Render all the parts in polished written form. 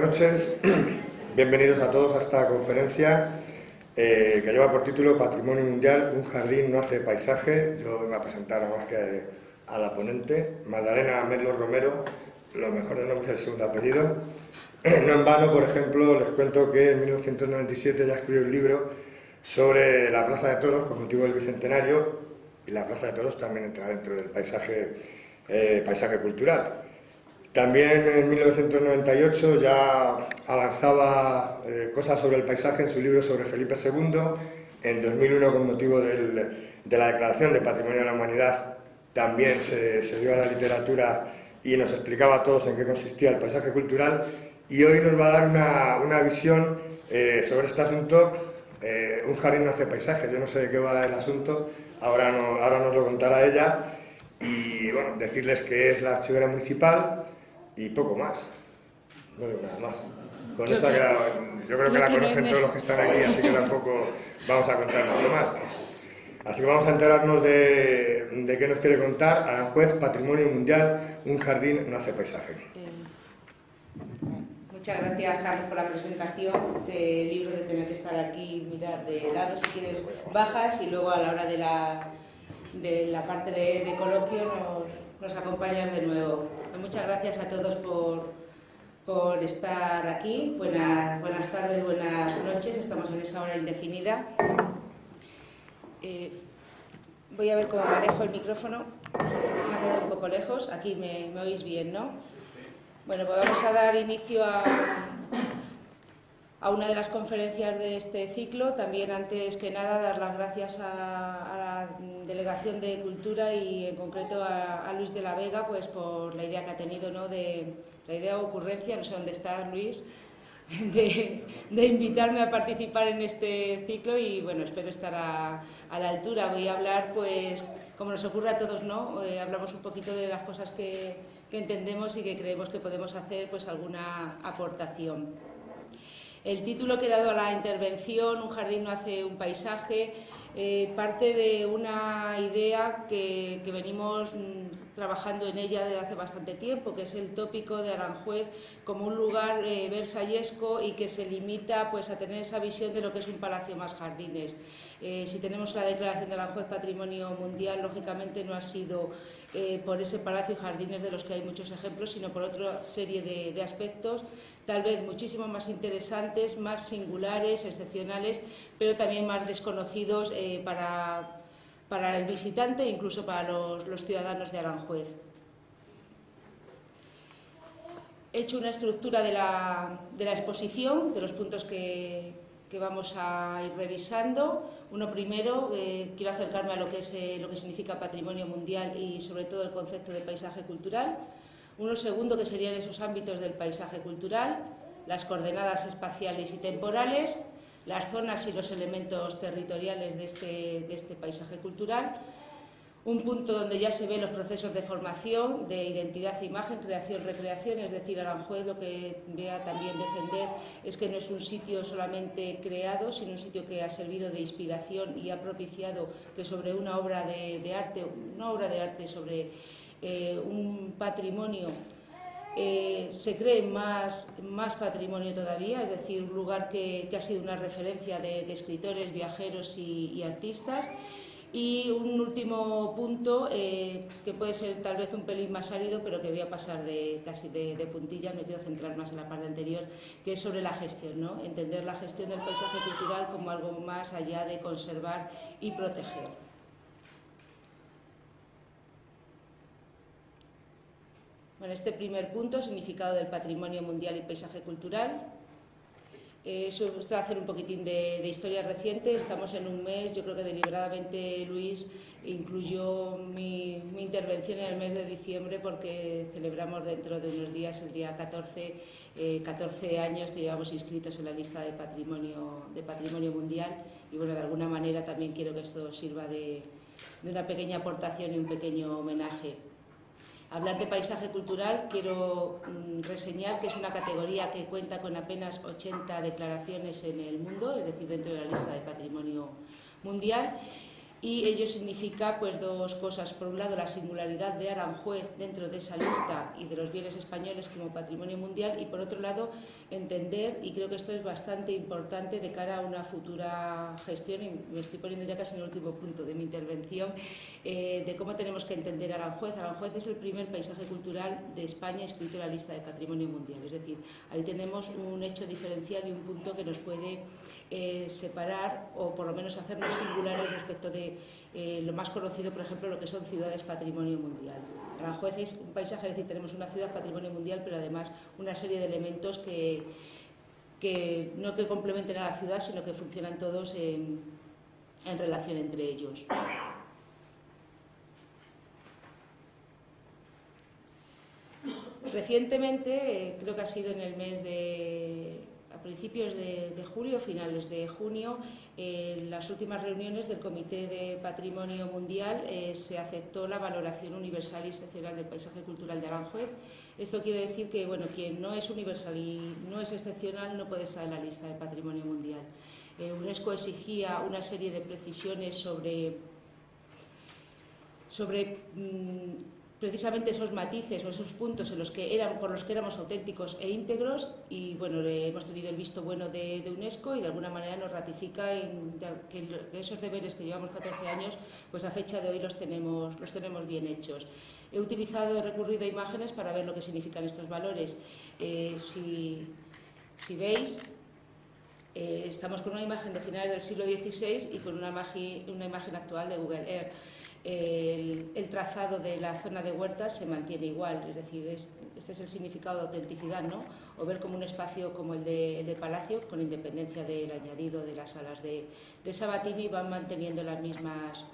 noches, bienvenidos a todos a esta conferencia que lleva por título Patrimonio Mundial, un jardín no hace paisaje. Yo voy a presentar nada más que a la ponente, Magdalena Merlo Romero, los mejores nombres del segundo apellido. No en vano, por ejemplo, les cuento que en 1997 ya escribió un libro sobre la Plaza de Toros con motivo del Bicentenario, y la Plaza de Toros también entra dentro del paisaje cultural. También en 1998 ya avanzaba cosas sobre el paisaje en su libro sobre Felipe II. En 2001, con motivo de la Declaración de Patrimonio de la Humanidad, también se dio a la literatura y nos explicaba a todos en qué consistía el paisaje cultural. Y hoy nos va a dar una visión sobre este asunto. Un jardín no hace paisaje. Yo no sé de qué va el asunto, ahora nos lo contará ella. Y bueno, decirles que es la archivera municipal y poco más, no digo nada más. Con eso yo creo que la conocen todos los que están aquí, así que tampoco vamos a contar mucho más. Así que vamos a enterarnos de qué nos quiere contar Aranjuez, Patrimonio Mundial, un jardín no hace paisaje. Muchas gracias, Carlos, por la presentación del libro, de tener que estar aquí, mirar de lado, si quieres bajas, y luego a la hora de la parte de coloquio nos acompañas de nuevo. Muchas gracias a todos por estar aquí. Buenas tardes, buenas noches, estamos en esa hora indefinida. Voy a ver cómo manejo el micrófono. Me ha quedado un poco lejos. Aquí me oís bien, ¿no? Bueno, pues vamos a dar inicio a una de las conferencias de este ciclo. También, antes que nada, dar las gracias a la Delegación de Cultura y en concreto a Luis de la Vega, pues por la idea que ha tenido, ¿no? La idea o ocurrencia, no sé dónde estás, Luis, de invitarme a participar en este ciclo, y bueno, espero estar a la altura. Voy a hablar, pues, como nos ocurre a todos, ¿no? Hablamos un poquito de las cosas que entendemos y que creemos que podemos hacer, pues, alguna aportación. El título que he dado a la intervención, Un jardín no hace un paisaje, parte de una idea que venimos trabajando en ella desde hace bastante tiempo, que es el tópico de Aranjuez como un lugar versallesco y que se limita, pues, a tener esa visión de lo que es un palacio más jardines. Si tenemos la Declaración de Aranjuez Patrimonio Mundial, lógicamente no ha sido por ese palacio y jardines de los que hay muchos ejemplos, sino por otra serie de aspectos, tal vez muchísimo más interesantes, más singulares, excepcionales, pero también más desconocidos para el visitante e incluso para los ciudadanos de Aranjuez. He hecho una estructura de la exposición, de los puntos que vamos a ir revisando. Uno primero, quiero acercarme a lo que significa patrimonio mundial y sobre todo el concepto de paisaje cultural. Uno segundo, que serían esos ámbitos del paisaje cultural, las coordenadas espaciales y temporales, las zonas y los elementos territoriales de este paisaje cultural. Un punto donde ya se ven los procesos de formación, de identidad e imagen, creación, recreación, es decir, Aranjuez lo que voy a también defender es que no es un sitio solamente creado, sino un sitio que ha servido de inspiración y ha propiciado que sobre una obra de arte, sobre un patrimonio, se cree más patrimonio todavía, es decir, un lugar que ha sido una referencia de escritores, viajeros y artistas. Y un último punto, que puede ser tal vez un pelín más árido, pero que voy a pasar casi de puntillas, me quiero centrar más en la parte anterior, que es sobre la gestión, ¿no? Entender la gestión del paisaje cultural como algo más allá de conservar y proteger. Bueno, este primer punto, significado del patrimonio mundial y paisaje cultural. Esto va a hacer un poquitín de historia reciente. Estamos en un mes, yo creo que deliberadamente Luis incluyó mi intervención en el mes de diciembre, porque celebramos dentro de unos días, el día 14 años que llevamos inscritos en la lista de patrimonio mundial, y bueno, de alguna manera también quiero que esto sirva de una pequeña aportación y un pequeño homenaje. Hablar de paisaje cultural, quiero reseñar que es una categoría que cuenta con apenas 80 declaraciones en el mundo, es decir, dentro de la lista de patrimonio mundial, y ello significa pues dos cosas. Por un lado, la singularidad de Aranjuez dentro de esa lista y de los bienes españoles como patrimonio mundial, y por otro lado entender, y creo que esto es bastante importante de cara a una futura gestión, y me estoy poniendo ya casi en el último punto de mi intervención, de cómo tenemos que entender Aranjuez. Aranjuez es el primer paisaje cultural de España inscrito en la lista de patrimonio mundial, es decir, ahí tenemos un hecho diferencial y un punto que nos puede separar o por lo menos hacernos singulares respecto de lo más conocido, por ejemplo, lo que son ciudades patrimonio mundial. Aranjuez es un paisaje, es decir, tenemos una ciudad patrimonio mundial, pero además una serie de elementos que no que complementen a la ciudad, sino que funcionan todos en relación entre ellos. Recientemente, creo que ha sido en el mes a principios de julio, finales de junio, en las últimas reuniones del Comité de Patrimonio Mundial se aceptó la valoración universal y excepcional del paisaje cultural de Aranjuez. Esto quiere decir que quien no es universal y no es excepcional no puede estar en la lista de Patrimonio Mundial. UNESCO exigía una serie de precisiones sobre precisamente esos matices o esos puntos por los que éramos auténticos e íntegros, y hemos tenido el visto bueno de UNESCO, y de alguna manera nos ratifica que esos deberes que llevamos 14 años, pues a fecha de hoy los tenemos bien hechos. He recurrido a imágenes para ver lo que significan estos valores. Si veis, estamos con una imagen de finales del siglo XVI y con una imagen actual de Google Earth. El trazado de la zona de huertas se mantiene igual, es decir, este es el significado de autenticidad, ¿no? O ver como un espacio como el de Palacio, con independencia del añadido de las salas de Sabatini, van manteniendo las mismas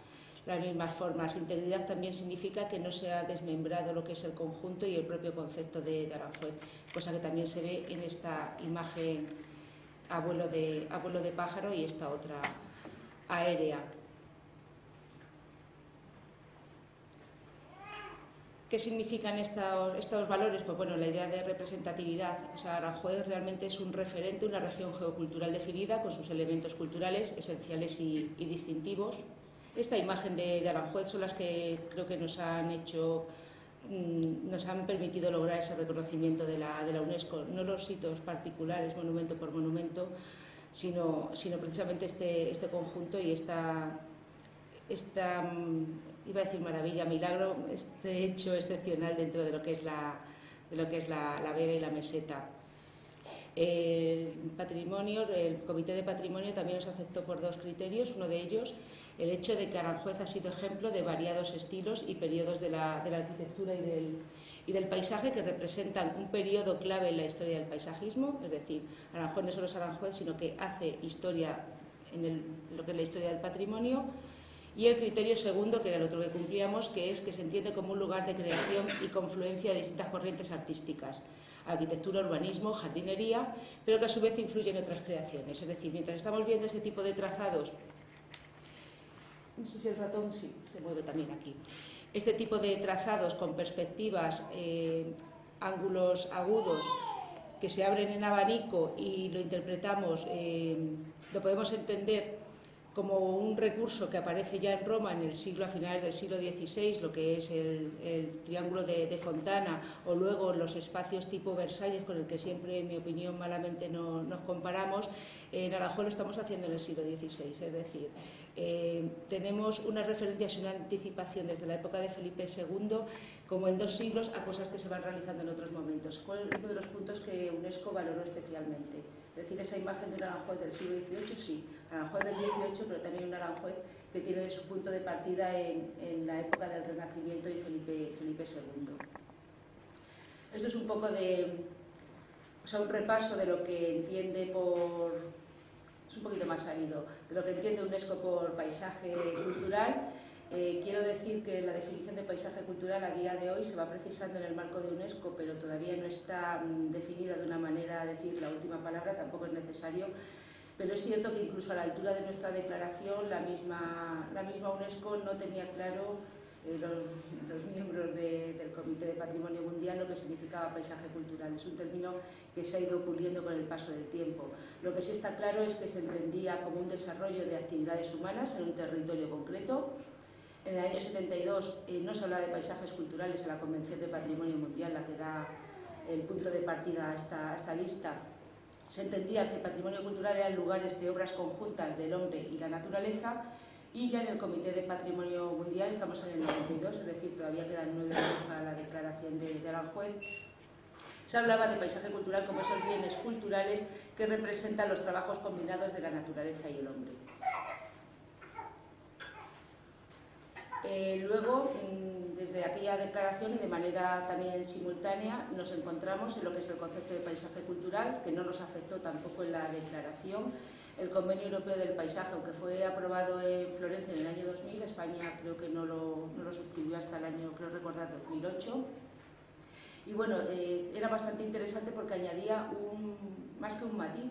formas. Integridad también significa que no se ha desmembrado lo que es el conjunto y el propio concepto de Aranjuez, cosa que también se ve en esta imagen a vuelo de pájaro y esta otra aérea. ¿Qué significan estos valores? Pues la idea de representatividad. O sea, Aranjuez realmente es un referente, una región geocultural definida con sus elementos culturales esenciales y distintivos. Esta imagen de Aranjuez son las que creo que nos han permitido lograr ese reconocimiento de la UNESCO, no los hitos particulares, monumento por monumento, sino precisamente este conjunto y esta iba a decir maravilla, milagro, este hecho excepcional dentro de lo que es la vega y la meseta. El Comité de Patrimonio también nos aceptó por dos criterios. Uno de ellos, el hecho de que Aranjuez ha sido ejemplo de variados estilos y periodos de la arquitectura y del paisaje, que representan un periodo clave en la historia del paisajismo. Es decir, Aranjuez no solo es Aranjuez, sino que hace historia en lo que es la historia del patrimonio. Y el criterio segundo, que era el otro que cumplíamos, que es que se entiende como un lugar de creación y confluencia de distintas corrientes artísticas: arquitectura, urbanismo, jardinería, pero que a su vez influye en otras creaciones. Es decir, mientras estamos viendo este tipo de trazados, no sé si el ratón sí se mueve también aquí, este tipo de trazados con perspectivas, ángulos agudos que se abren en abanico y lo interpretamos, lo podemos entender como un recurso que aparece ya en Roma a finales del siglo XVI, lo que es el triángulo de Fontana, o luego los espacios tipo Versalles, con el que siempre, en mi opinión, malamente nos comparamos. En Aranjuez lo estamos haciendo en el siglo XVI, es decir, tenemos unas referencias y una anticipación desde la época de Felipe II, como en 2 siglos, a cosas que se van realizando en otros momentos. Fue uno de los puntos que UNESCO valoró especialmente. Es decir, esa imagen de un Aranjuez del siglo XVIII, sí, Aranjuez del XVIII, pero también un Aranjuez que tiene su punto de partida en la época del Renacimiento y Felipe II. Esto es un poco un repaso de lo que entiende es un poquito más árido, de lo que entiende UNESCO por paisaje cultural. Quiero decir que la definición de paisaje cultural a día de hoy se va precisando en el marco de UNESCO, pero todavía no está definida de una manera, decir la última palabra tampoco es necesario, pero es cierto que incluso a la altura de nuestra declaración la misma UNESCO no tenía claro los miembros del Comité de Patrimonio Mundial lo que significaba paisaje cultural. Es un término que se ha ido puliendo con el paso del tiempo. Lo que sí está claro es que se entendía como un desarrollo de actividades humanas en un territorio concreto. En el año 72 no se hablaba de paisajes culturales en la Convención de Patrimonio Mundial, la que da el punto de partida a esta lista. Se entendía que patrimonio cultural eran lugares de obras conjuntas del hombre y la naturaleza, y ya en el Comité de Patrimonio Mundial estamos en el 92, es decir, todavía quedan 9 años para la declaración de Aranjuez. Se hablaba de paisaje cultural como esos bienes culturales que representan los trabajos combinados de la naturaleza y el hombre. Luego, desde aquella declaración y de manera también simultánea, nos encontramos en lo que es el concepto de paisaje cultural, que no nos afectó tampoco en la declaración. El Convenio Europeo del Paisaje, aunque fue aprobado en Florencia en el año 2000, España creo que no lo suscribió hasta el año, creo recordar, 2008. Y bueno, era bastante interesante porque añadía más que un matiz,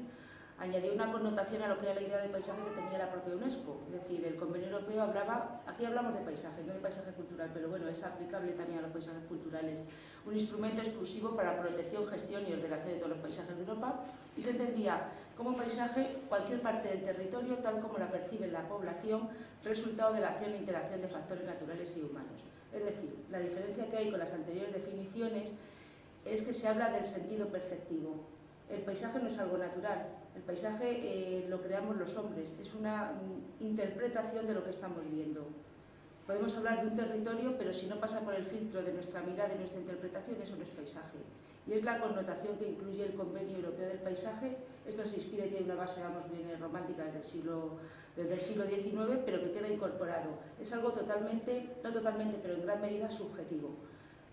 añadía una connotación a lo que era la idea de paisaje que tenía la propia UNESCO. Es decir, el Convenio Europeo hablaba, aquí hablamos de paisaje, no de paisaje cultural, pero bueno, es aplicable también a los paisajes culturales. Un instrumento exclusivo para protección, gestión y ordenación de todos los paisajes de Europa, y se entendía como paisaje cualquier parte del territorio tal como la percibe la población, resultado de la acción e interacción de factores naturales y humanos. Es decir, la diferencia que hay con las anteriores definiciones es que se habla del sentido perceptivo. El paisaje no es algo natural, el paisaje lo creamos los hombres, es una interpretación de lo que estamos viendo. Podemos hablar de un territorio, pero si no pasa por el filtro de nuestra mirada y nuestra interpretación, eso no es paisaje. Y es la connotación que incluye el Convenio Europeo del Paisaje. Esto se inspira y tiene una base, vamos, bien romántica desde el siglo XIX, pero que queda incorporado. Es algo totalmente, no totalmente, pero en gran medida subjetivo.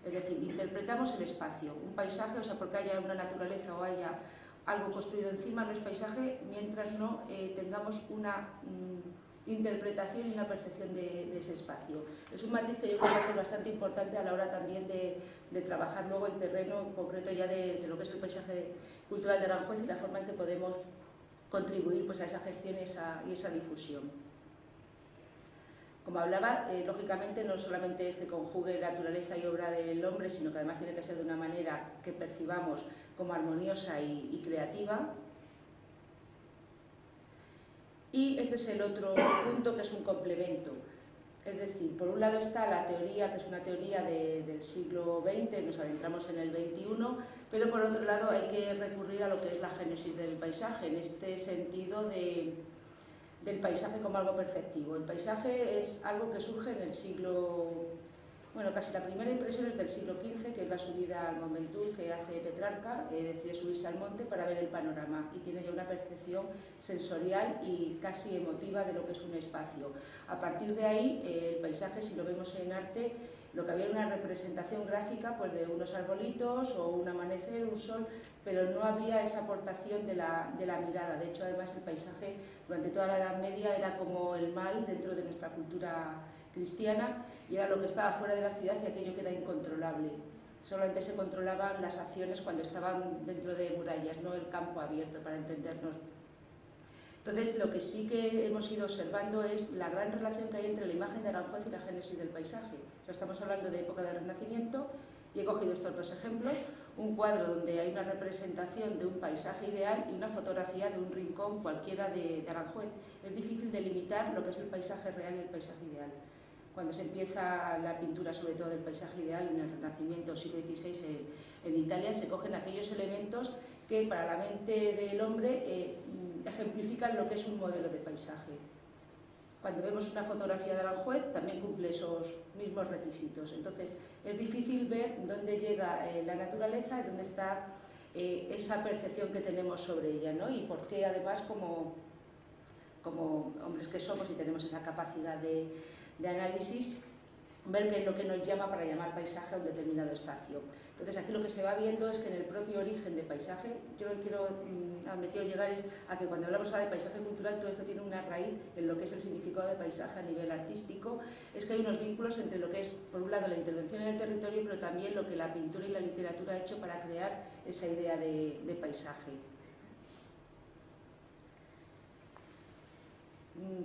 Es decir, interpretamos el espacio, un paisaje, o sea, porque haya una naturaleza o haya algo construido encima, no es paisaje mientras no tengamos una interpretación y una percepción de ese espacio. Es un matiz que yo creo que va a ser bastante importante a la hora también de trabajar luego el terreno concreto ya de lo que es el paisaje cultural de Aranjuez y la forma en que podemos contribuir pues, a esa gestión y esa difusión. Como hablaba, lógicamente no solamente es que conjugue naturaleza y obra del hombre, sino que además tiene que ser de una manera que percibamos como armoniosa y creativa. Y este es el otro punto, que es un complemento. Es decir, por un lado está la teoría, que es una teoría del siglo XX, nos adentramos en el XXI, pero por otro lado hay que recurrir a lo que es la génesis del paisaje, en este sentido del paisaje como algo perceptivo. El paisaje es algo que surge en el siglo, bueno, casi la primera impresión es del siglo XV, que es la subida al Mont Ventoux que hace Petrarca, decide subirse al monte para ver el panorama y tiene ya una percepción sensorial y casi emotiva de lo que es un espacio. A partir de ahí, el paisaje, si lo vemos en arte, lo que había era una representación gráfica pues, de unos arbolitos o un amanecer, un sol, pero no había esa aportación de la mirada. De hecho, además, el paisaje durante toda la Edad Media era como el mal dentro de nuestra cultura cristiana y era lo que estaba fuera de la ciudad y aquello que era incontrolable. Solamente se controlaban las acciones cuando estaban dentro de murallas, no el campo abierto, para entendernos. Entonces, lo que sí que hemos ido observando es la gran relación que hay entre la imagen de Aranjuez y la génesis del paisaje. O sea, estamos hablando de época del Renacimiento y he cogido estos dos ejemplos, un cuadro donde hay una representación de un paisaje ideal y una fotografía de un rincón cualquiera de Aranjuez. Es difícil delimitar lo que es el paisaje real y el paisaje ideal. Cuando se empieza la pintura, sobre todo del paisaje ideal, en el Renacimiento, siglo XVI, en Italia, se cogen aquellos elementos que para la mente del hombre ejemplifican lo que es un modelo de paisaje. Cuando vemos una fotografía de Aranjuez, también cumple esos mismos requisitos. Entonces, es difícil ver dónde llega la naturaleza y dónde está esa percepción que tenemos sobre ella, ¿no? Y por qué, además, como hombres que somos y tenemos esa capacidad de análisis, ver qué es lo que nos llama para llamar paisaje a un determinado espacio. Entonces, aquí lo que se va viendo es que en el propio origen de paisaje, a donde quiero llegar es a que cuando hablamos ahora de paisaje cultural, todo esto tiene una raíz en lo que es el significado de paisaje a nivel artístico, es que hay unos vínculos entre lo que es, por un lado, la intervención en el territorio, pero también lo que la pintura y la literatura ha hecho para crear esa idea de paisaje.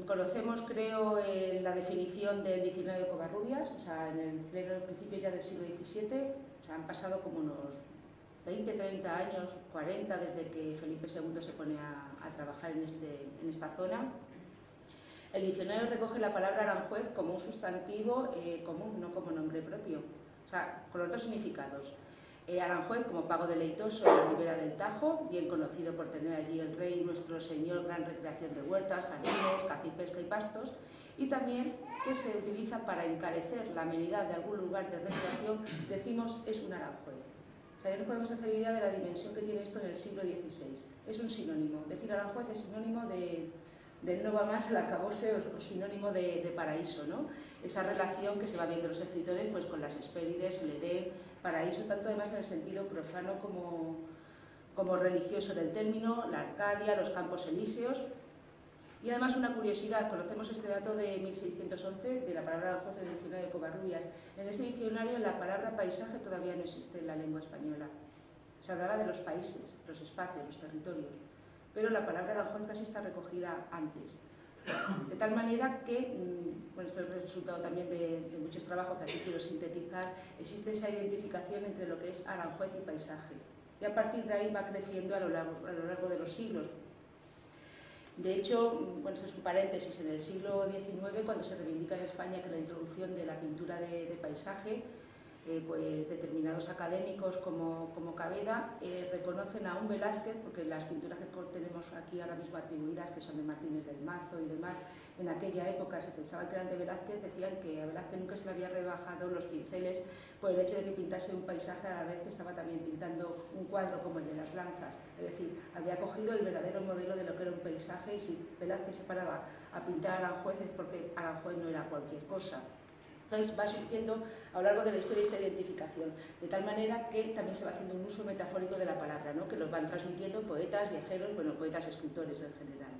Conocemos, creo, la definición del diccionario de Covarrubias, o sea, en el pleno principio ya del siglo XVII, o sea, han pasado como unos 20, 30 años, 40, desde que Felipe II se pone a trabajar en esta zona. El diccionario recoge la palabra Aranjuez como un sustantivo común, no como nombre propio, o sea, con los dos significados. Aranjuez como pago deleitoso en la ribera del Tajo, bien conocido por tener allí el rey nuestro señor gran recreación de huertas, jardines, caza y pesca y pastos, y también que se utiliza para encarecer la amenidad de algún lugar de recreación, decimos es un Aranjuez. O sea, ya no podemos hacer idea de la dimensión que tiene esto en el siglo XVI. Es un sinónimo. Decir Aranjuez es sinónimo del no va más al acabose, o sinónimo de paraíso, ¿no? Esa relación que se va viendo los escritores pues, con las Hespérides, el Edén, paraíso, tanto además en el sentido profano como religioso del término, la Arcadia, los campos elíseos. Y además una curiosidad, conocemos este dato de 1611, de la palabra Aranjuez en el diccionario de Covarrubias. En ese diccionario la palabra paisaje todavía no existe en la lengua española. Se hablaba de los países, los espacios, los territorios, pero la palabra Aranjuez casi está recogida antes. De tal manera que, bueno, esto es el resultado también de muchos trabajos que aquí quiero sintetizar, existe esa identificación entre lo que es Aranjuez y paisaje. Y a partir de ahí va creciendo a lo largo de los siglos. De hecho, bueno, esto es un paréntesis, en el siglo XIX, cuando se reivindica en España que la introducción de la pintura de paisaje, pues determinados académicos como Caveda reconocen a un Velázquez, porque las pinturas que tenemos aquí ahora mismo atribuidas, que son de Martínez del Mazo y demás, en aquella época se pensaba que eran de Velázquez, decían que a Velázquez nunca se le había rebajado los pinceles por el hecho de que pintase un paisaje a la vez que estaba también pintando un cuadro como el de las lanzas. Es decir, había cogido el verdadero modelo de lo que era un paisaje, y si Velázquez se paraba a pintar Aranjuez es porque Aranjuez no era cualquier cosa. Entonces va surgiendo a lo largo de la historia esta identificación, de tal manera que también se va haciendo un uso metafórico de la palabra, ¿no? Que lo van transmitiendo poetas, viajeros, bueno, poetas, escritores en general.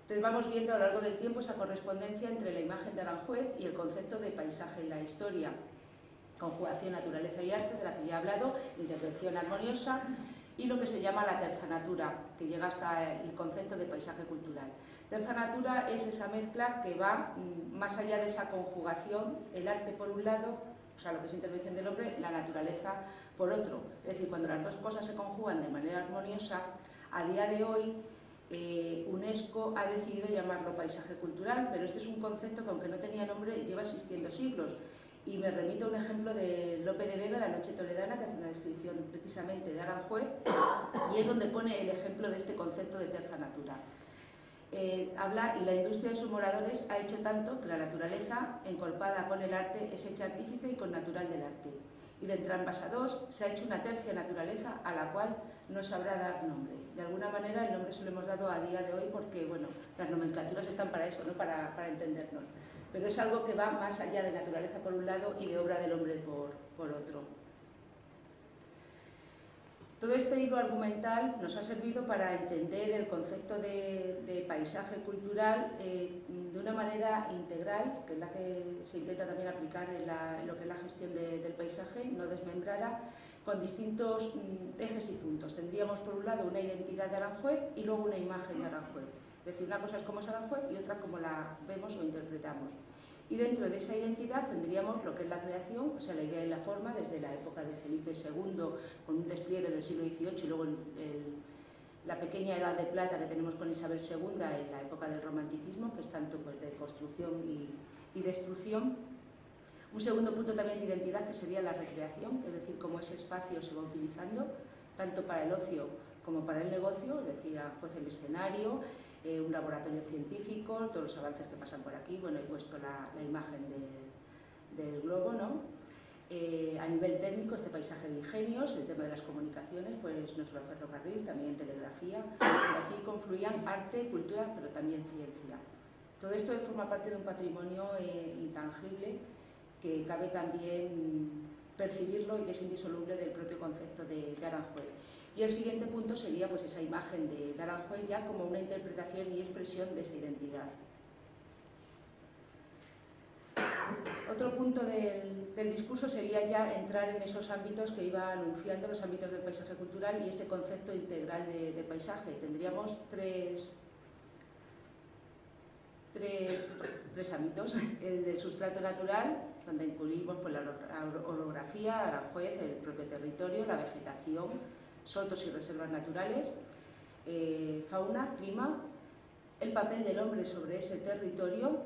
Entonces vamos viendo a lo largo del tiempo esa correspondencia entre la imagen de Aranjuez y el concepto de paisaje en la historia. Conjugación naturaleza y arte, de la que ya he hablado, intervención armoniosa, y lo que se llama la terza natura, que llega hasta el concepto de paisaje cultural. Terza natura es esa mezcla que va más allá de esa conjugación, el arte por un lado, o sea, lo que es intervención del hombre, la naturaleza por otro. Es decir, cuando las dos cosas se conjugan de manera armoniosa, a día de hoy UNESCO ha decidido llamarlo paisaje cultural, pero este es un concepto que, aunque no tenía nombre, lleva existiendo siglos. Y me remito a un ejemplo de Lope de Vega, La noche toledana, que hace una descripción precisamente de Aranjuez, y es donde pone el ejemplo de este concepto de terza natura. Habla, y la industria de sus moradores ha hecho tanto que la naturaleza, encolpada con el arte, es hecha artífice y con natural del arte. Y de entrambas a dos se ha hecho una tercia naturaleza a la cual no sabrá dar nombre. De alguna manera el nombre se lo hemos dado a día de hoy porque, bueno, las nomenclaturas están para eso, ¿no? Para entendernos. Pero es algo que va más allá de naturaleza por un lado y de obra del hombre por otro. Todo este hilo argumental nos ha servido para entender el concepto de paisaje cultural de una manera integral, que es la que se intenta también aplicar en lo que es la gestión del paisaje, no desmembrada, con distintos ejes y puntos. Tendríamos por un lado una identidad de Aranjuez y luego una imagen de Aranjuez. Es decir, una cosa es cómo es Aranjuez y otra cómo la vemos o interpretamos. Y dentro de esa identidad tendríamos lo que es la creación, o sea, la idea y la forma, desde la época de Felipe II, con un despliegue del siglo XVIII, y luego la pequeña edad de plata que tenemos con Isabel II en la época del romanticismo, que es tanto pues, de construcción y destrucción. Un segundo punto también de identidad, que sería la recreación, es decir, cómo ese espacio se va utilizando, tanto para el ocio como para el negocio, es decir, Aranjuez el escenario, un laboratorio científico, todos los avances que pasan por aquí. Bueno, he puesto la imagen del globo, ¿no? A nivel técnico, este paisaje de ingenios, el tema de las comunicaciones, pues no solo ferrocarril, también telegrafía. Aquí confluían arte, cultura, pero también ciencia. Todo esto forma parte de un patrimonio intangible que cabe también percibirlo y que es indisoluble del propio concepto de Aranjuez. Y el siguiente punto sería pues, esa imagen de Aranjuez ya como una interpretación y expresión de esa identidad. Otro punto del discurso sería ya entrar en esos ámbitos que iba anunciando, los ámbitos del paisaje cultural y ese concepto integral de paisaje. Tendríamos tres tres ámbitos: el del sustrato natural, donde incluimos pues, la orografía, Aranjuez, el propio territorio, la vegetación, sotos y reservas naturales, fauna, clima, el papel del hombre sobre ese territorio,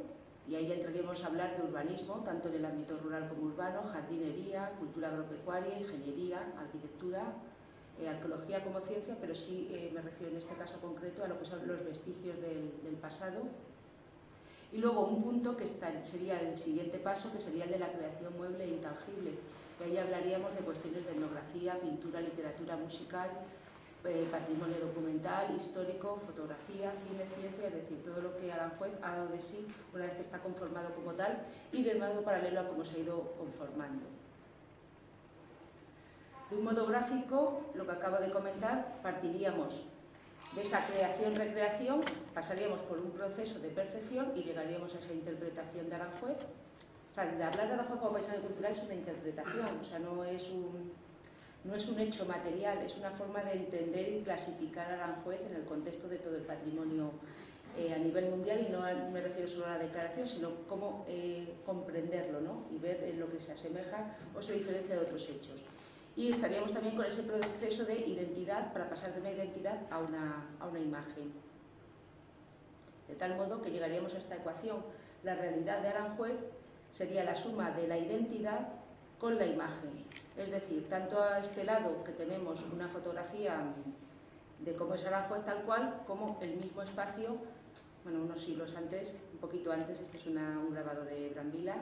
y ahí entraríamos a hablar de urbanismo, tanto en el ámbito rural como urbano, jardinería, cultura agropecuaria, ingeniería, arquitectura, arqueología como ciencia, pero sí me refiero en este caso concreto a lo que son los vestigios del pasado. Y luego un punto que sería el siguiente paso, que sería el de la creación mueble e intangible. Y ahí hablaríamos de cuestiones de etnografía, pintura, literatura, musical, patrimonio documental, histórico, fotografía, cine, ciencia, es decir, todo lo que Aranjuez ha dado de sí una vez que está conformado como tal y de modo paralelo a cómo se ha ido conformando. De un modo gráfico, lo que acabo de comentar, partiríamos de esa creación-recreación, pasaríamos por un proceso de percepción y llegaríamos a esa interpretación de Aranjuez. O sea, hablar de Aranjuez como paisaje cultural es una interpretación, o sea, no es un hecho material, es una forma de entender y clasificar a Aranjuez en el contexto de todo el patrimonio a nivel mundial, y no me refiero solo a la declaración, sino cómo comprenderlo, ¿no? Y ver en lo que se asemeja o se diferencia de otros hechos. Y estaríamos también con ese proceso de identidad, para pasar de una identidad a una imagen. De tal modo que llegaríamos a esta ecuación: la realidad de Aranjuez sería la suma de la identidad con la imagen. Es decir, tanto a este lado, que tenemos una fotografía de cómo es Aranjuez tal cual, como el mismo espacio, bueno, unos siglos antes, un poquito antes, este es un grabado de Brambila,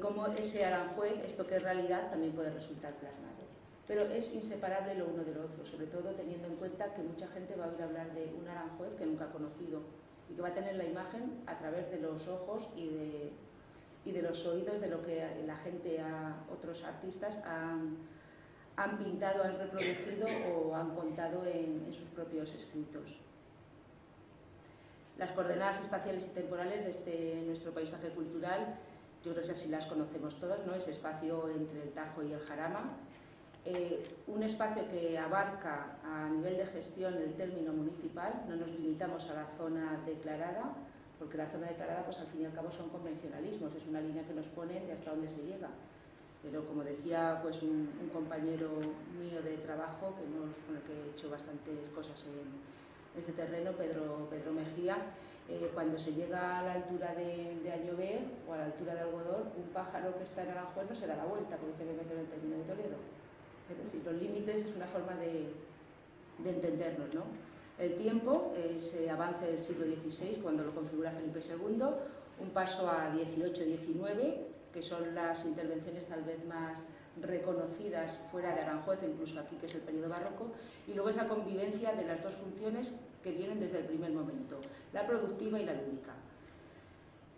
como ese Aranjuez, esto que es realidad, también puede resultar plasmado. Pero es inseparable lo uno de lo otro, sobre todo teniendo en cuenta que mucha gente va a oír hablar de un Aranjuez que nunca ha conocido y que va a tener la imagen a través de los ojos y de los oídos de lo que la gente, otros artistas han pintado, han reproducido o han contado en sus propios escritos. Las coordenadas espaciales y temporales de nuestro paisaje cultural, yo creo que así las conocemos todos, ¿no? Ese espacio entre el Tajo y el Jarama, un espacio que abarca a nivel de gestión el término municipal. No nos limitamos a la zona declarada, porque la zona declarada, pues al fin y al cabo, son convencionalismos, es una línea que nos pone de hasta dónde se llega. Pero como decía pues un compañero mío de trabajo, con el que he hecho bastantes cosas en este terreno, Pedro Mejía, cuando se llega a la altura de Añover o a la altura de Algodón, un pájaro que está en Aranjuez no se da la vuelta, porque dice: me meto en el término de Toledo. Es decir, los límites es una forma de entendernos, ¿no? El tiempo, ese avance del siglo XVI, cuando lo configura Felipe II, un paso a XVIII-XIX, que son las intervenciones tal vez más reconocidas fuera de Aranjuez, incluso aquí, que es el periodo barroco, y luego esa convivencia de las dos funciones que vienen desde el primer momento, la productiva y la lúdica.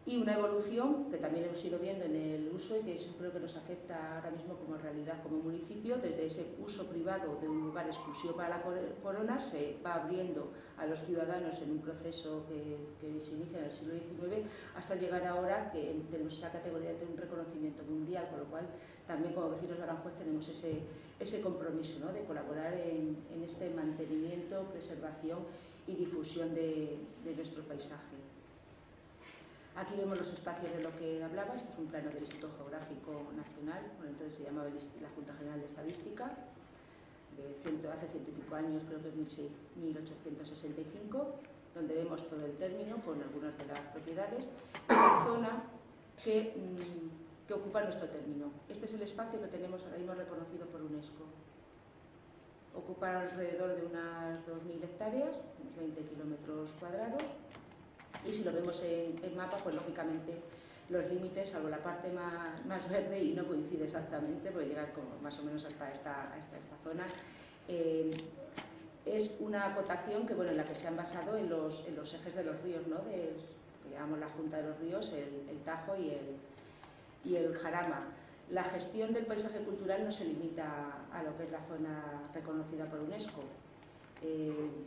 Y una evolución que también hemos ido viendo en el uso y que eso creo que nos afecta ahora mismo como realidad, como municipio, desde ese uso privado de un lugar exclusivo para la corona, se va abriendo a los ciudadanos en un proceso que se inicia en el siglo XIX, hasta llegar ahora que tenemos esa categoría de un reconocimiento mundial, con lo cual también como vecinos de Aranjuez tenemos ese compromiso, ¿no?, de colaborar en este mantenimiento, preservación y difusión de nuestro paisaje. Aquí vemos los espacios de lo que hablaba. Esto es un plano del Instituto Geográfico Nacional, bueno, entonces se llamaba la Junta General de Estadística, hace ciento y pico años, creo que es 1865, donde vemos todo el término con algunas de las propiedades y la zona que ocupa nuestro término. Este es el espacio que tenemos ahora mismo reconocido por UNESCO. Ocupa alrededor de unas 2.000 hectáreas, unos 20 kilómetros cuadrados. Y si lo vemos en mapa, pues lógicamente los límites, salvo la parte más verde, y no coincide exactamente, porque llega como más o menos hasta esta zona, es una acotación que, bueno, en la que se han basado en los ejes de los ríos, ¿no?, que llamamos la Junta de los Ríos, el Tajo y el Jarama. La gestión del paisaje cultural no se limita a lo que es la zona reconocida por UNESCO.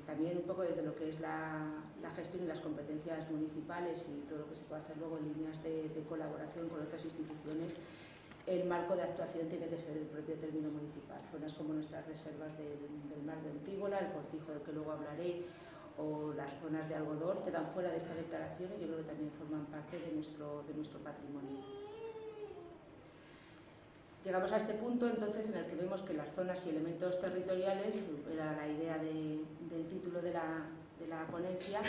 También un poco desde lo que es la gestión y las competencias municipales y todo lo que se puede hacer luego en líneas de colaboración con otras instituciones, el marco de actuación tiene que ser el propio término municipal. Zonas como nuestras reservas del mar de Antígola, el Cortijo, del que luego hablaré, o las zonas de algodón quedan fuera de esta declaración y yo creo que también forman parte de nuestro patrimonio. Llegamos a este punto entonces en el que vemos que las zonas y elementos territoriales, era la idea del título de la ponencia,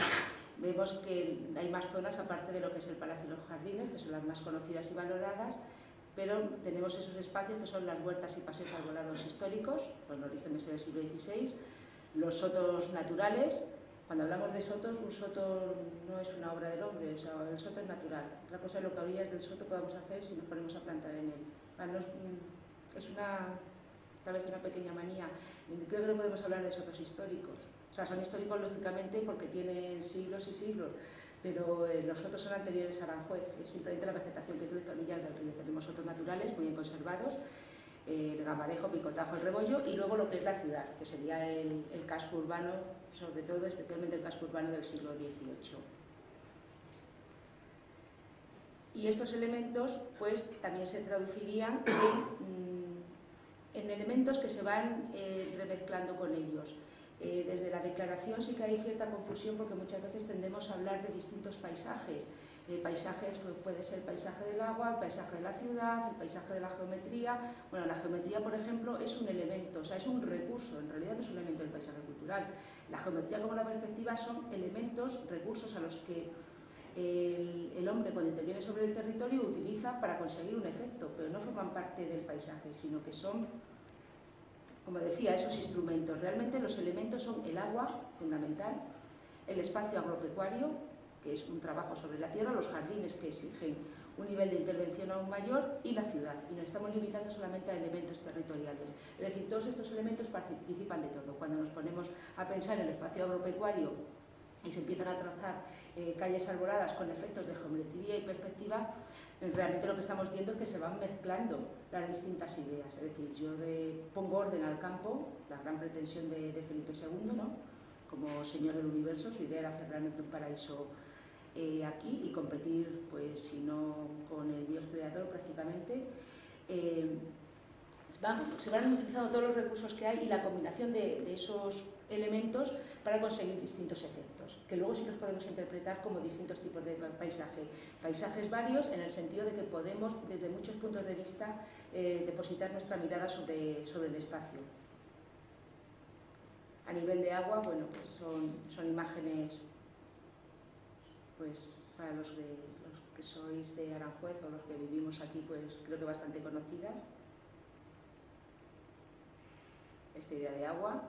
vemos que hay más zonas aparte de lo que es el Palacio y los Jardines, que son las más conocidas y valoradas, pero tenemos esos espacios que son las huertas y paseos arbolados históricos, con orígenes en el siglo XVI, los sotos naturales. Cuando hablamos de sotos, un soto no es una obra del hombre, o sea, el soto es natural. Otra cosa es lo que a orillas del soto podamos hacer si nos ponemos a plantar en él. Es tal vez una pequeña manía. Creo que no podemos hablar de sotos históricos. O sea, son históricos lógicamente porque tienen siglos y siglos, pero los sotos son anteriores a Aranjuez. Es simplemente la vegetación que crece a orillas del río. Tenemos sotos naturales muy bien conservados, el gamarejo, picotajo, el rebollo, y luego lo que es la ciudad, que sería el casco urbano, sobre todo, especialmente el casco urbano del siglo XVIII. Y estos elementos pues también se traducirían en elementos que se van remezclando con ellos. Desde la declaración sí que hay cierta confusión porque muchas veces tendemos a hablar de distintos paisajes. Paisajes pues puede ser el paisaje del agua, el paisaje de la ciudad, el paisaje de la geometría. Bueno, la geometría, por ejemplo, es un elemento, o sea, es un recurso, en realidad no es un elemento del paisaje cultural. La geometría como la perspectiva son elementos, recursos a los que el hombre cuando interviene sobre el territorio utiliza para conseguir un efecto, pero no forman parte del paisaje, sino que son, como decía, esos instrumentos. Realmente los elementos son el agua, fundamental, el espacio agropecuario, que es un trabajo sobre la tierra, los jardines que exigen un nivel de intervención aún mayor, y la ciudad. Y nos estamos limitando solamente a elementos territoriales. Es decir, todos estos elementos participan de todo. Cuando nos ponemos a pensar en el espacio agropecuario y se empiezan a trazar calles arboladas con efectos de geometría y perspectiva, realmente lo que estamos viendo es que se van mezclando las distintas ideas. Es decir, yo pongo orden al campo, la gran pretensión de Felipe II, ¿no? Como señor del universo, su idea era hacer realmente un paraíso aquí y competir, pues si no con el Dios creador prácticamente. Se van utilizando todos los recursos que hay y la combinación de esos elementos para conseguir distintos efectos, que luego sí los podemos interpretar como distintos tipos de paisaje. Paisajes varios en el sentido de que podemos, desde muchos puntos de vista, depositar nuestra mirada sobre el espacio. A nivel de agua, bueno, pues son imágenes, pues para los que sois de Aranjuez o los que vivimos aquí, pues creo que bastante conocidas. Esta idea de agua,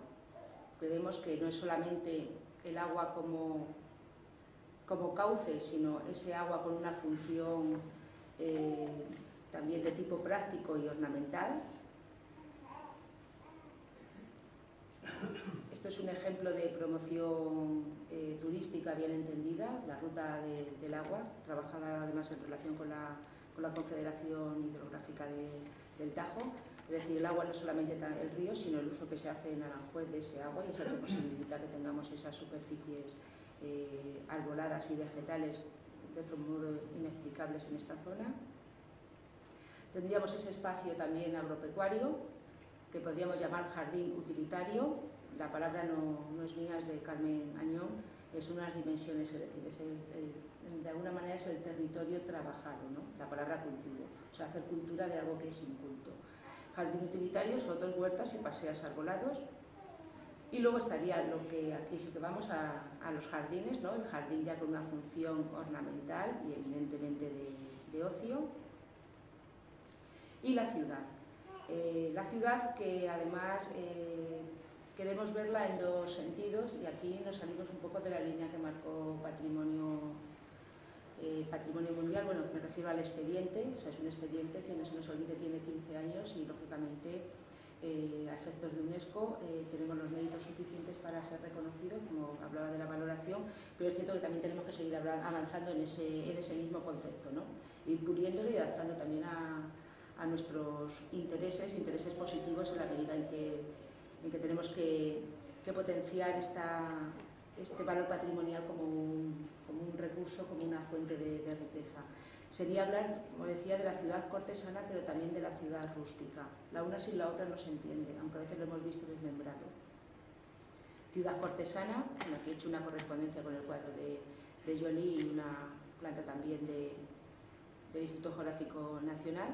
que vemos que no es solamente el agua como cauce, sino ese agua con una función también de tipo práctico y ornamental. Esto es un ejemplo de promoción turística bien entendida, la ruta del agua, trabajada además en relación con la Confederación Hidrográfica del Tajo. Es decir, el agua no es solamente el río, sino el uso que se hace en Aranjuez de ese agua, y eso posibilita que tengamos esas superficies arboladas y vegetales de otro modo inexplicables en esta zona. Tendríamos ese espacio también agropecuario, que podríamos llamar jardín utilitario. La palabra no es mía, es de Carmen Añón, es unas dimensiones, es decir, de alguna manera es el territorio trabajado, ¿no? La palabra cultivo, o sea, hacer cultura de algo que es inculto. Jardín utilitario, sotos, huertas y paseos arbolados. Y luego estaría lo que aquí sí que vamos a los jardines, ¿no? El jardín ya con una función ornamental y evidentemente de ocio. Y la ciudad. La ciudad que además queremos verla en dos sentidos, y aquí nos salimos un poco de la línea que marcó Patrimonio Mundial. Bueno, me refiero al expediente, o sea, es un expediente que no se nos olvide tiene 15 años y lógicamente a efectos de UNESCO tenemos los méritos suficientes para ser reconocidos, como hablaba de la valoración, pero es cierto que también tenemos que seguir avanzando en ese mismo concepto, ¿no? Ir puliéndolo y adaptando también a nuestros intereses positivos en la medida en que tenemos que potenciar este valor patrimonial como un recurso, como una fuente de riqueza. Sería hablar, como decía, de la ciudad cortesana, pero también de la ciudad rústica. La una sin la otra no se entiende, aunque a veces lo hemos visto desmembrado. ciudad cortesana, bueno, aquí he hecho una correspondencia con el cuadro de Joly y una planta también del Instituto Geográfico Nacional.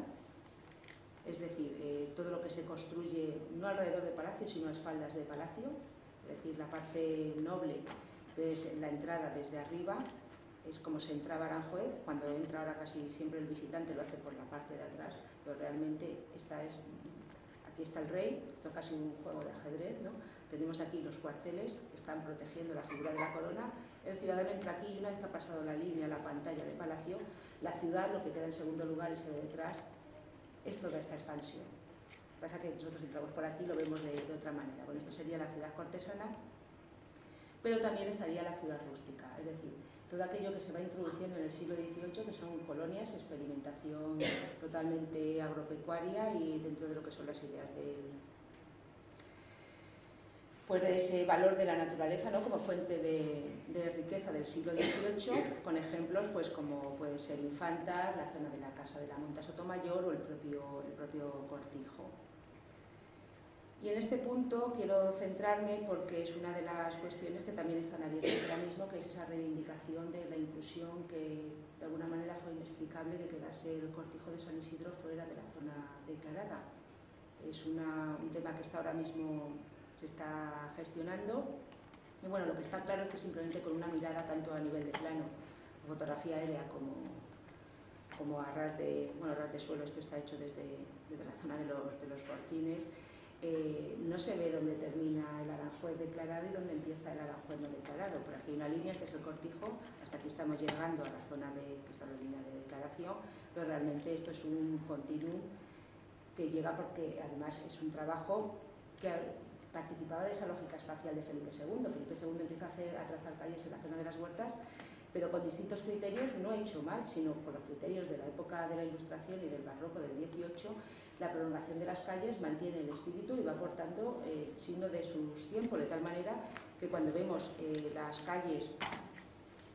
Es decir, todo lo que se construye no alrededor de palacio, sino a espaldas de palacio, es decir, la parte noble es la entrada desde arriba, es como se entraba a Aranjuez. Cuando entra ahora casi siempre el visitante lo hace por la parte de atrás, pero realmente aquí está el rey, esto es casi un juego de ajedrez, ¿no? Tenemos aquí los cuarteles que están protegiendo la figura de la corona, el ciudadano entra aquí y una vez que ha pasado la línea, la pantalla de palacio, la ciudad, lo que queda en segundo lugar y se ve detrás, es toda esta expansión. Lo que pasa es que nosotros entramos por aquí y lo vemos de otra manera. Bueno, esto sería la ciudad cortesana, pero también estaría la ciudad rústica, es decir, todo aquello que se va introduciendo en el siglo XVIII, que son colonias, experimentación totalmente agropecuaria y dentro de lo que son las ideas de ese valor de la naturaleza, ¿no?, como fuente de riqueza del siglo XVIII, con ejemplos pues como puede ser Infanta, la zona de la Casa de la Monta Sotomayor o el propio Cortijo. Y en este punto quiero centrarme porque es una de las cuestiones que también están abiertas ahora mismo, que es esa reivindicación de la inclusión que de alguna manera fue inexplicable que quedase el Cortijo de San Isidro fuera de la zona declarada. Es un tema que está ahora mismo se está gestionando y bueno, lo que está claro es que simplemente con una mirada tanto a nivel de plano, fotografía aérea como a ras de suelo, esto está hecho desde la zona de los fortines, no se ve dónde termina el Aranjuez declarado y dónde empieza el Aranjuez no declarado. Por aquí hay una línea, este es el Cortijo, hasta aquí estamos llegando a la zona que está en la línea de declaración, pero realmente esto es un continuum que llega porque además es un trabajo que participaba de esa lógica espacial de Felipe II. Felipe II empieza a trazar calles en la zona de las Huertas, pero con distintos criterios, no hecho mal, sino por los criterios de la época de la Ilustración y del Barroco del XVIII, la prolongación de las calles mantiene el espíritu y va aportando signo de sus tiempos, de tal manera que cuando vemos las calles,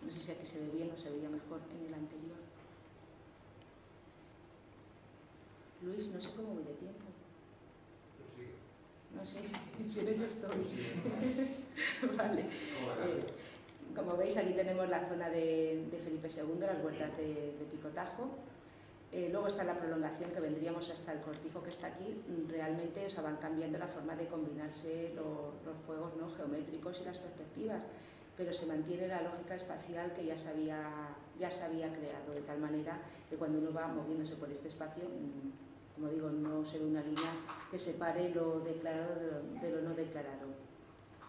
no sé si aquí se ve bien o se veía mejor en el anterior. Luis, no sé cómo voy de tiempo. No sé si en ello estoy. Vale. Como veis, aquí tenemos la zona de Felipe II, las huertas de Picotajo. Luego está la prolongación que vendríamos hasta el Cortijo que está aquí. Realmente van cambiando la forma de combinarse los juegos, ¿no?, geométricos y las perspectivas, pero se mantiene la lógica espacial que ya se había creado, de tal manera que cuando uno va moviéndose por este espacio, como digo, no se ve una línea que separe lo declarado de lo no declarado.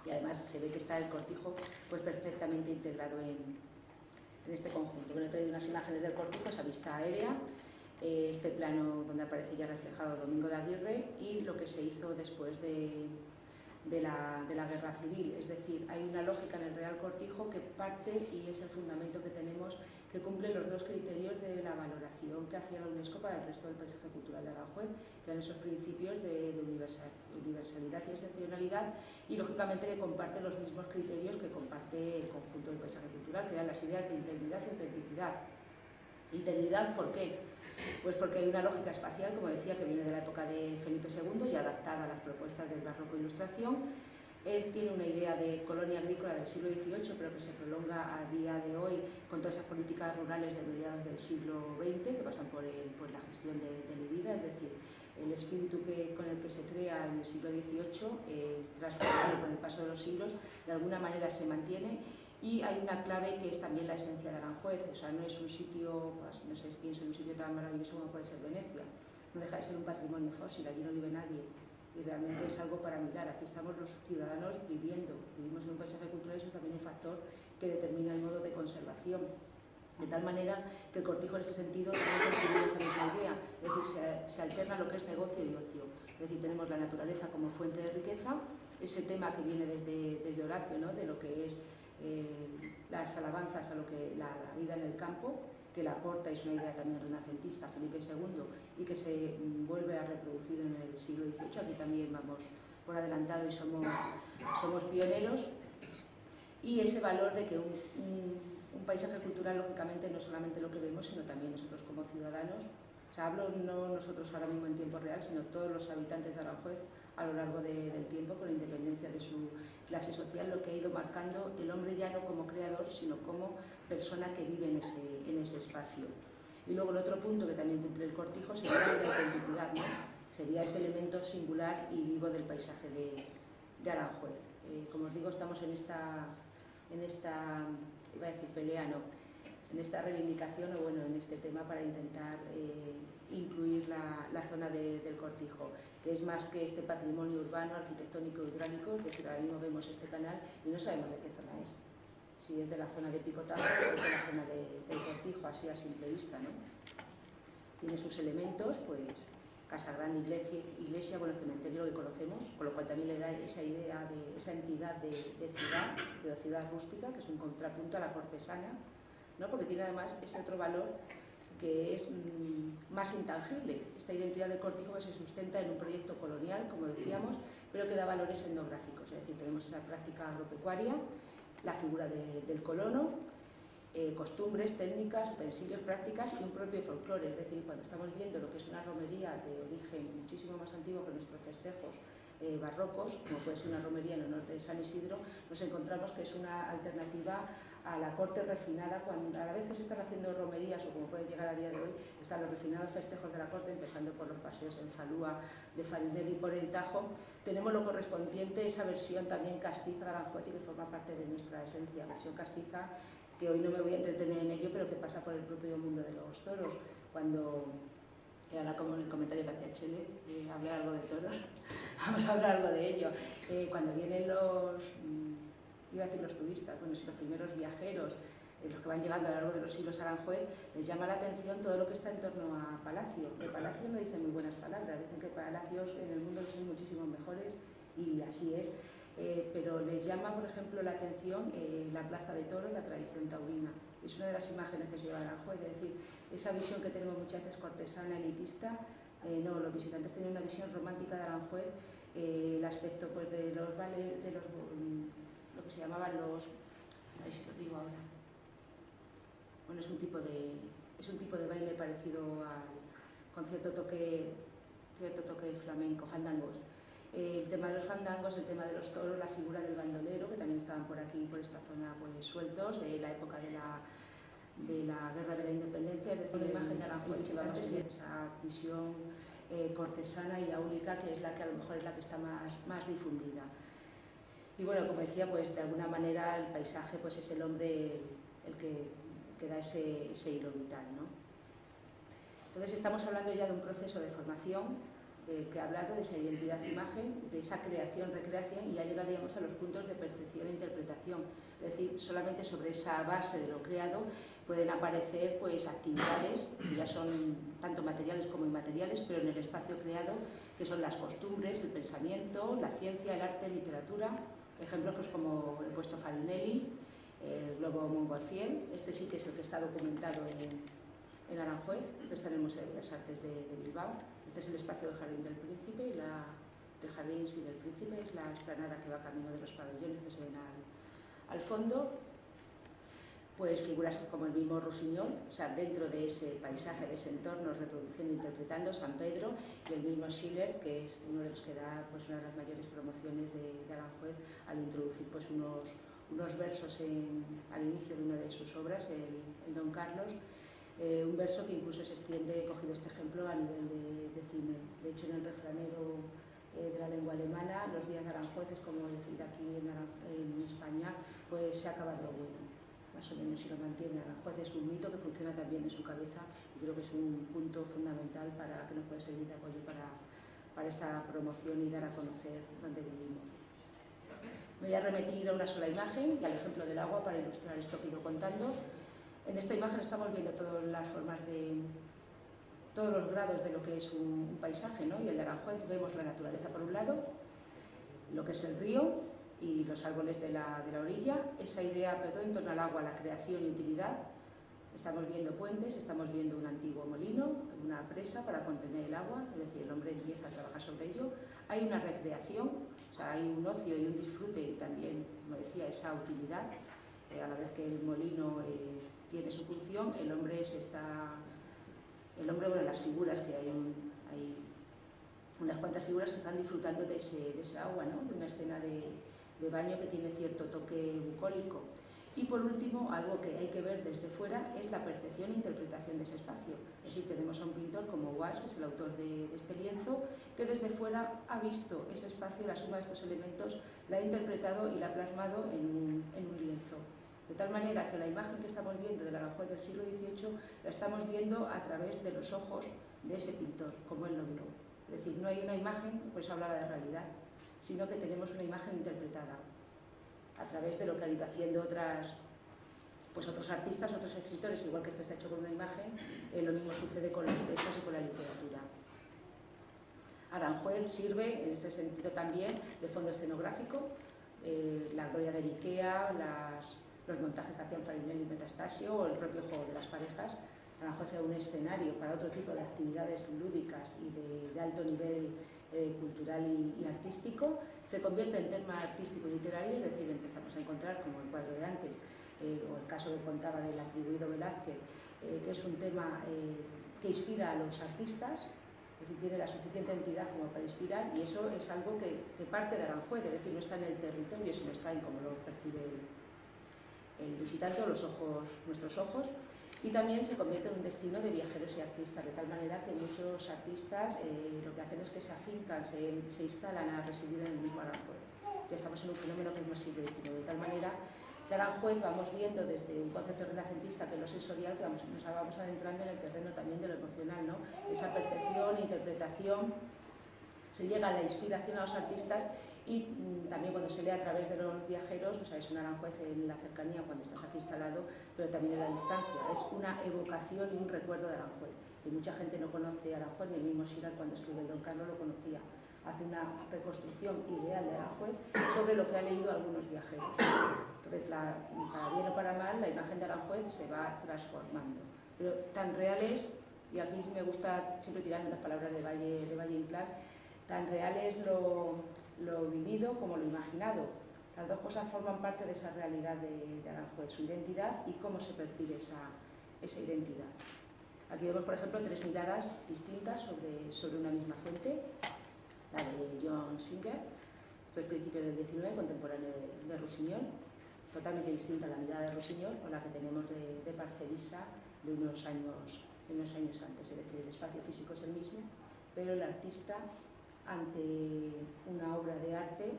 Y además se ve que está el Cortijo pues perfectamente integrado en este conjunto. Bueno, he traído unas imágenes del Cortijo, esa vista aérea, este plano donde aparece ya reflejado Domingo de Aguirre y lo que se hizo después de la Guerra Civil. Es decir, hay una lógica en el Real Cortijo que parte, y es el fundamento que tenemos, que cumple los dos criterios de la valoración que hacía la UNESCO para el resto del paisaje cultural de Aranjuez, que eran esos principios de universalidad y excepcionalidad, y lógicamente que comparte los mismos criterios que comparte el conjunto del paisaje cultural, que eran las ideas de integridad y autenticidad. ¿Integridad por qué? Pues porque hay una lógica espacial, como decía, que viene de la época de Felipe II y adaptada a las propuestas del Barroco e Ilustración. Tiene una idea de colonia agrícola del siglo XVIII, pero que se prolonga a día de hoy con todas esas políticas rurales de mediados del siglo XX, que pasan por la gestión de la vida, es decir, el espíritu con el que se crea en el siglo XVIII, transformado con el paso de los siglos, de alguna manera se mantiene. Y hay una clave que es también la esencia de Aranjuez, o sea, no es un sitio, pues, no sé, pienso en un sitio tan maravilloso como puede ser Venecia, no deja de ser un patrimonio fósil, allí no vive nadie y realmente es algo para mirar. Aquí estamos los ciudadanos vivimos en un paisaje cultural y eso es también un factor que determina el modo de conservación. De tal manera que el Cortijo en ese sentido también contribuye a esa misma idea, es decir, se alterna lo que es negocio y ocio, es decir, tenemos la naturaleza como fuente de riqueza, ese tema que viene desde Horacio, ¿no?, de lo que es las alabanzas a lo que la vida en el campo, que la aporta, es una idea también renacentista, Felipe II, y que se vuelve a reproducir en el siglo XVIII. Aquí también vamos por adelantado y somos pioneros. Y ese valor de que un paisaje cultural, lógicamente, no es solamente lo que vemos, sino también nosotros como ciudadanos. O sea, hablo no nosotros ahora mismo en tiempo real, sino todos los habitantes de Aranjuez a lo largo del tiempo, con la independencia de su clase social, lo que ha ido marcando el hombre ya no como creador, sino como persona que vive en ese espacio. Y luego el otro punto que también cumple el cortijo sería el de autenticidad, ¿no? Sería ese elemento singular y vivo del paisaje de Aranjuez. Como os digo, estamos en esta, iba a decir pelea, no, en esta reivindicación o bueno, en este tema para intentar incluir la zona del cortijo, que es más que este patrimonio urbano, arquitectónico y hidráulico, es decir, ahora mismo vemos este canal y no sabemos de qué zona es. Si es de la zona de Picotajo o es de la zona del cortijo, así a simple vista, ¿no? Tiene sus elementos, pues casa grande, iglesia, bueno, cementerio, lo que conocemos, con lo cual también le da esa idea de esa entidad de ciudad, pero ciudad rústica, que es un contrapunto a la cortesana, ¿no? Porque tiene además ese otro valor que es más intangible, esta identidad del cortijo que se sustenta en un proyecto colonial, como decíamos, pero que da valores etnográficos, es decir, tenemos esa práctica agropecuaria, la figura del colono, costumbres, técnicas, utensilios, prácticas y un propio folclore. Es decir, cuando estamos viendo lo que es una romería de origen muchísimo más antiguo que nuestros festejos barrocos, como puede ser una romería en honor de San Isidro, nos encontramos que es una alternativa a la corte refinada, cuando a la vez que se están haciendo romerías, o como pueden llegar a día de hoy, están los refinados festejos de la corte, empezando por los paseos en Falúa, de Farinelli y por el Tajo. Tenemos lo correspondiente, esa versión también castiza de Aranjuez y que forma parte de nuestra esencia, versión castiza, que hoy no me voy a entretener en ello, pero que pasa por el propio mundo de los toros. Cuando, ahora como el comentario que hacía Chele, hablar algo de toros, vamos a hablar algo de ello. Cuando vienen iba a decir los turistas, bueno, si los primeros viajeros, los que van llegando a lo largo de los siglos a Aranjuez, les llama la atención todo lo que está en torno a Palacio. De Palacio no dicen muy buenas palabras, dicen que palacios en el mundo son muchísimo mejores y así es. Pero les llama, por ejemplo, la atención la plaza de toros, la tradición taurina. Es una de las imágenes que se lleva a Aranjuez, es decir, esa visión que tenemos muchas veces cortesana, elitista, no, los visitantes tienen una visión romántica de Aranjuez, el aspecto pues, de los ballets, de los, lo que se llamaban los, a ver si lo digo ahora, bueno, es un tipo de baile parecido con cierto toque flamenco, fandangos. El tema de los fandangos, el tema de los toros, la figura del bandolero, que también estaban por aquí, por esta zona, pues sueltos, la época de la Guerra de la Independencia, es decir, la imagen de Aranjuez llevamos esa visión cortesana y áulica, que es la que a lo mejor es la que está más difundida. Y bueno, como decía, pues de alguna manera el paisaje pues es el hombre el que da ese hilo vital, ¿no? Entonces estamos hablando ya de un proceso de formación que ha hablado de esa identidad-imagen, de esa creación-recreación, y ya llegaríamos a los puntos de percepción e interpretación. Es decir, solamente sobre esa base de lo creado pueden aparecer pues, actividades que ya son tanto materiales como inmateriales, pero en el espacio creado, que son las costumbres, el pensamiento, la ciencia, el arte, literatura. Ejemplos pues, como he puesto Farinelli, el globo Montgolfier, este sí que es el que está documentado en Aranjuez. Después tenemos las artes de Bilbao. Este es el espacio del Jardín del Príncipe, y del Jardín sí, del Príncipe es la explanada que va camino de los pabellones que se ven al fondo. Pues figuras como el mismo Rossinyol, o sea, dentro de ese paisaje, de ese entorno, reproduciendo, interpretando San Pedro, y el mismo Schiller, que es uno de los que da pues, una de las mayores promociones de Aranjuez al introducir pues, unos versos al inicio de una de sus obras, el Don Carlos. Un verso que incluso se extiende, he cogido este ejemplo, a nivel de cine. De hecho, en el refranero de la lengua alemana, los días de Aranjuez es como decir aquí en España, pues se ha acabado lo bueno. Más o menos si lo mantiene. Aranjuez es un mito que funciona también en su cabeza y creo que es un punto fundamental que nos puede servir de apoyo para esta promoción y dar a conocer dónde vivimos. Me voy a remitir a una sola imagen y al ejemplo del agua para ilustrar esto que he ido contando. En esta imagen estamos viendo todas las formas todos los grados de lo que es un paisaje, ¿no? Y el de Aranjuez vemos la naturaleza por un lado, lo que es el río y los árboles de la orilla, esa idea, pero todo en torno al agua, la creación y utilidad. Estamos viendo puentes, estamos viendo un antiguo molino, una presa para contener el agua, es decir, el hombre empieza a trabajar sobre ello. Hay una recreación, o sea, hay un ocio y un disfrute y también, como decía, esa utilidad. A la vez que el molino tiene su función, el hombre, bueno, las figuras que hay unas cuantas figuras que están disfrutando de ese agua, ¿no? De una escena de baño que tiene cierto toque bucólico. Y por último, algo que hay que ver desde fuera es la percepción e interpretación de ese espacio. Es decir, tenemos a un pintor como Walsh, que es el autor de este lienzo, que desde fuera ha visto ese espacio, la suma de estos elementos, la ha interpretado y la ha plasmado en un lienzo. De tal manera que la imagen que estamos viendo del Aranjuez del siglo XVIII la estamos viendo a través de los ojos de ese pintor, como él lo vio. Es decir, no hay una imagen, por eso hablaba de realidad, sino que tenemos una imagen interpretada a través de lo que han ido haciendo otros artistas, otros escritores, igual que esto está hecho con una imagen, lo mismo sucede con los textos y con la literatura. Aranjuez sirve, en este sentido también, de fondo escenográfico, la gloria de Ikea, los montajes que hacían Farinelli y Metastasio, o el propio juego de las parejas. Aranjuez era un escenario para otro tipo de actividades lúdicas y de alto nivel cultural y artístico. Se convierte en tema artístico y literario, es decir, empezamos a encontrar, como el cuadro de antes, o el caso que contaba del atribuido Velázquez, que es un tema que inspira a los artistas, es decir, tiene la suficiente entidad como para inspirar, y eso es algo que parte de Aranjuez, es decir, no está en el territorio, sino está en cómo lo percibe el visitante o nuestros ojos. Y también se convierte en un destino de viajeros y artistas, de tal manera que muchos artistas lo que hacen es que se afincan, se instalan a residir en el mismo Aranjuez. Ya estamos en un fenómeno que es más significativo, de tal manera que Aranjuez vamos viendo desde un concepto renacentista, que es lo sensorial, que nos vamos adentrando en el terreno también de lo emocional, ¿no? Esa percepción, interpretación, se llega a la inspiración a los artistas. Y también cuando se lee a través de los viajeros, o sea, es un Aranjuez en la cercanía cuando estás aquí instalado, pero también en la distancia. Es una evocación y un recuerdo de Aranjuez. Que mucha gente no conoce Aranjuez, ni el mismo Sirach cuando escribe el Don Carlos lo conocía. Hace una reconstrucción ideal de Aranjuez sobre lo que ha leído algunos viajeros. Entonces, para bien o para mal, la imagen de Aranjuez se va transformando. Pero tan real es, y aquí me gusta siempre tirar en las palabras de Valle Inclán, tan real es lo vivido como lo imaginado. Las dos cosas forman parte de esa realidad de Aranjuez, su identidad y cómo se percibe esa identidad. Aquí vemos, por ejemplo, tres miradas distintas sobre una misma fuente, la de John Singer, esto es principios del XIX, contemporáneo de Rossignol, totalmente distinta a la mirada de Rossignol o la que tenemos de Parcerisa de unos años antes, es decir, el espacio físico es el mismo, pero el artista ante una obra de arte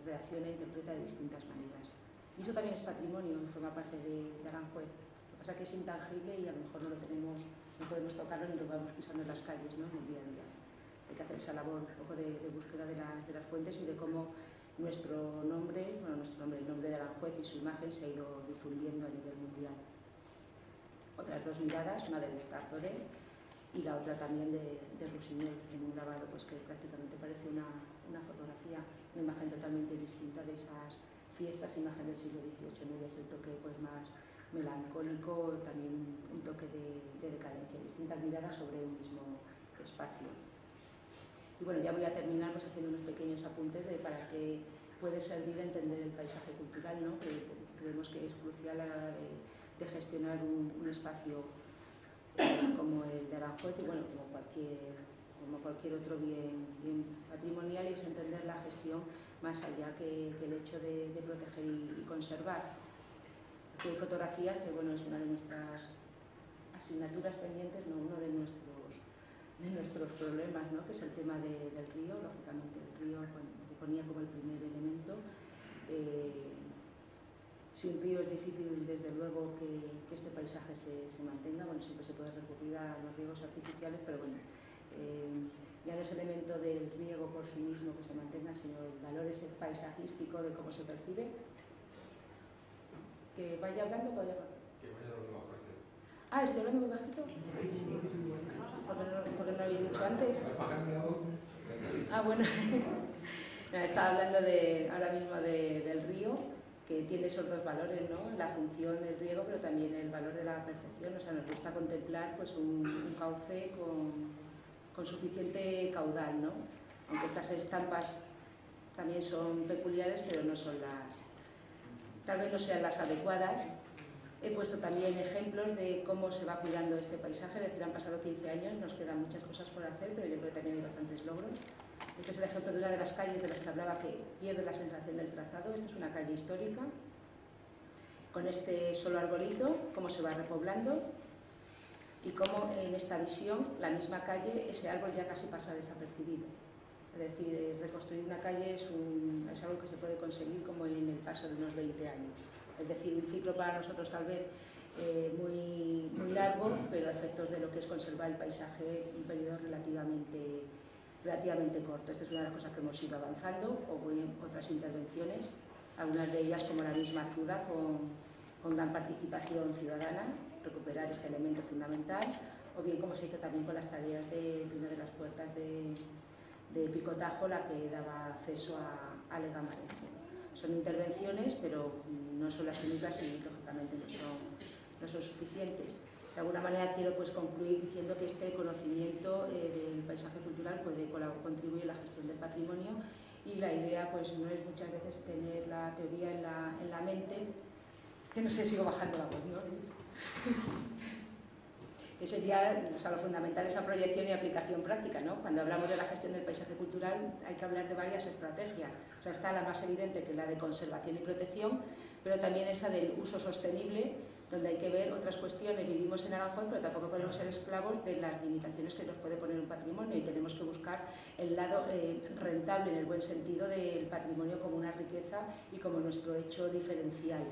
reacciona e interpreta de distintas maneras. Y eso también es patrimonio y forma parte de Aranjuez. Lo que pasa es que es intangible y a lo mejor no podemos tocarlo ni lo vamos pisando en las calles, ¿no? En el día a día. Hay que hacer esa labor un poco de búsqueda de las fuentes y de cómo nuestro nombre, el nombre de Aranjuez y su imagen se ha ido difundiendo a nivel mundial. Otras dos miradas, una de Gustave Doré y la otra también de Rossignol, en un grabado pues, que prácticamente parece una fotografía, una imagen totalmente distinta de esas fiestas, imagen del siglo XVIII, ¿no? Y es el toque pues, más melancólico, también un toque de decadencia, distintas miradas sobre un mismo espacio. Y bueno, ya voy a terminar pues, haciendo unos pequeños apuntes para que puede servir a entender el paisaje cultural, ¿no? Que creemos que es crucial a la hora de gestionar un espacio como el de Aranjuez y bueno, como cualquier otro bien patrimonial, y es entender la gestión más allá que el hecho de proteger y conservar. Aquí hay fotografías que bueno, es una de nuestras asignaturas pendientes, no uno de nuestros problemas, ¿no? Que es el tema del río. Lógicamente el río que ponía como el primer elemento. Sin río es difícil, desde luego, que este paisaje se mantenga. Bueno, siempre se puede recurrir a los riegos artificiales, pero bueno, ya no es el elemento del riego por sí mismo que se mantenga, sino el valor ese paisajístico de cómo se percibe. ¿Que vaya hablando o vaya hablando? Que vaya hablando más fuerte. Ah, ¿estoy hablando muy bajito? ¿Por qué no habéis dicho antes? Ah, bueno. No, estaba hablando ahora mismo del río, que tiene esos dos valores, ¿no? La función del riego, pero también el valor de la percepción. O sea, nos gusta contemplar pues, un cauce con suficiente caudal, ¿no? Aunque estas estampas también son peculiares, pero no son tal vez no sean las adecuadas, He puesto también ejemplos de cómo se va cuidando este paisaje, es decir, han pasado 15 años, nos quedan muchas cosas por hacer, pero yo creo que también hay bastantes logros. Este es el ejemplo de una de las calles de las que hablaba que pierde la sensación del trazado. Esta es una calle histórica, con este solo arbolito, cómo se va repoblando y cómo en esta visión, la misma calle, ese árbol ya casi pasa desapercibido. Es decir, reconstruir una calle es algo que se puede conseguir como en el paso de unos 20 años. Es decir, un ciclo para nosotros tal vez muy largo, pero a efectos de lo que es conservar el paisaje un periodo relativamente corto. Esta es una de las cosas que hemos ido avanzando, o en otras intervenciones, algunas de ellas como la misma Zuda, con gran participación ciudadana, recuperar este elemento fundamental, o bien como se hizo también con las tareas de una de las puertas de Picotajo, la que daba acceso a Legamare. Son intervenciones, pero no son las únicas y lógicamente no son suficientes. De alguna manera quiero concluir diciendo que este conocimiento del paisaje cultural puede contribuir a la gestión del patrimonio, y la idea no es muchas veces tener la teoría en la mente, que no sé, sigo bajando la voz, ¿no? Que sería, lo fundamental, esa proyección y aplicación práctica, ¿no? Cuando hablamos de la gestión del paisaje cultural hay que hablar de varias estrategias. O sea, está la más evidente, que es la de conservación y protección, pero también esa del uso sostenible, donde hay que ver otras cuestiones. Vivimos en Aranjuez, pero tampoco podemos ser esclavos de las limitaciones que nos puede poner un patrimonio, y tenemos que buscar el lado rentable, en el buen sentido, del patrimonio como una riqueza y como nuestro hecho diferencial.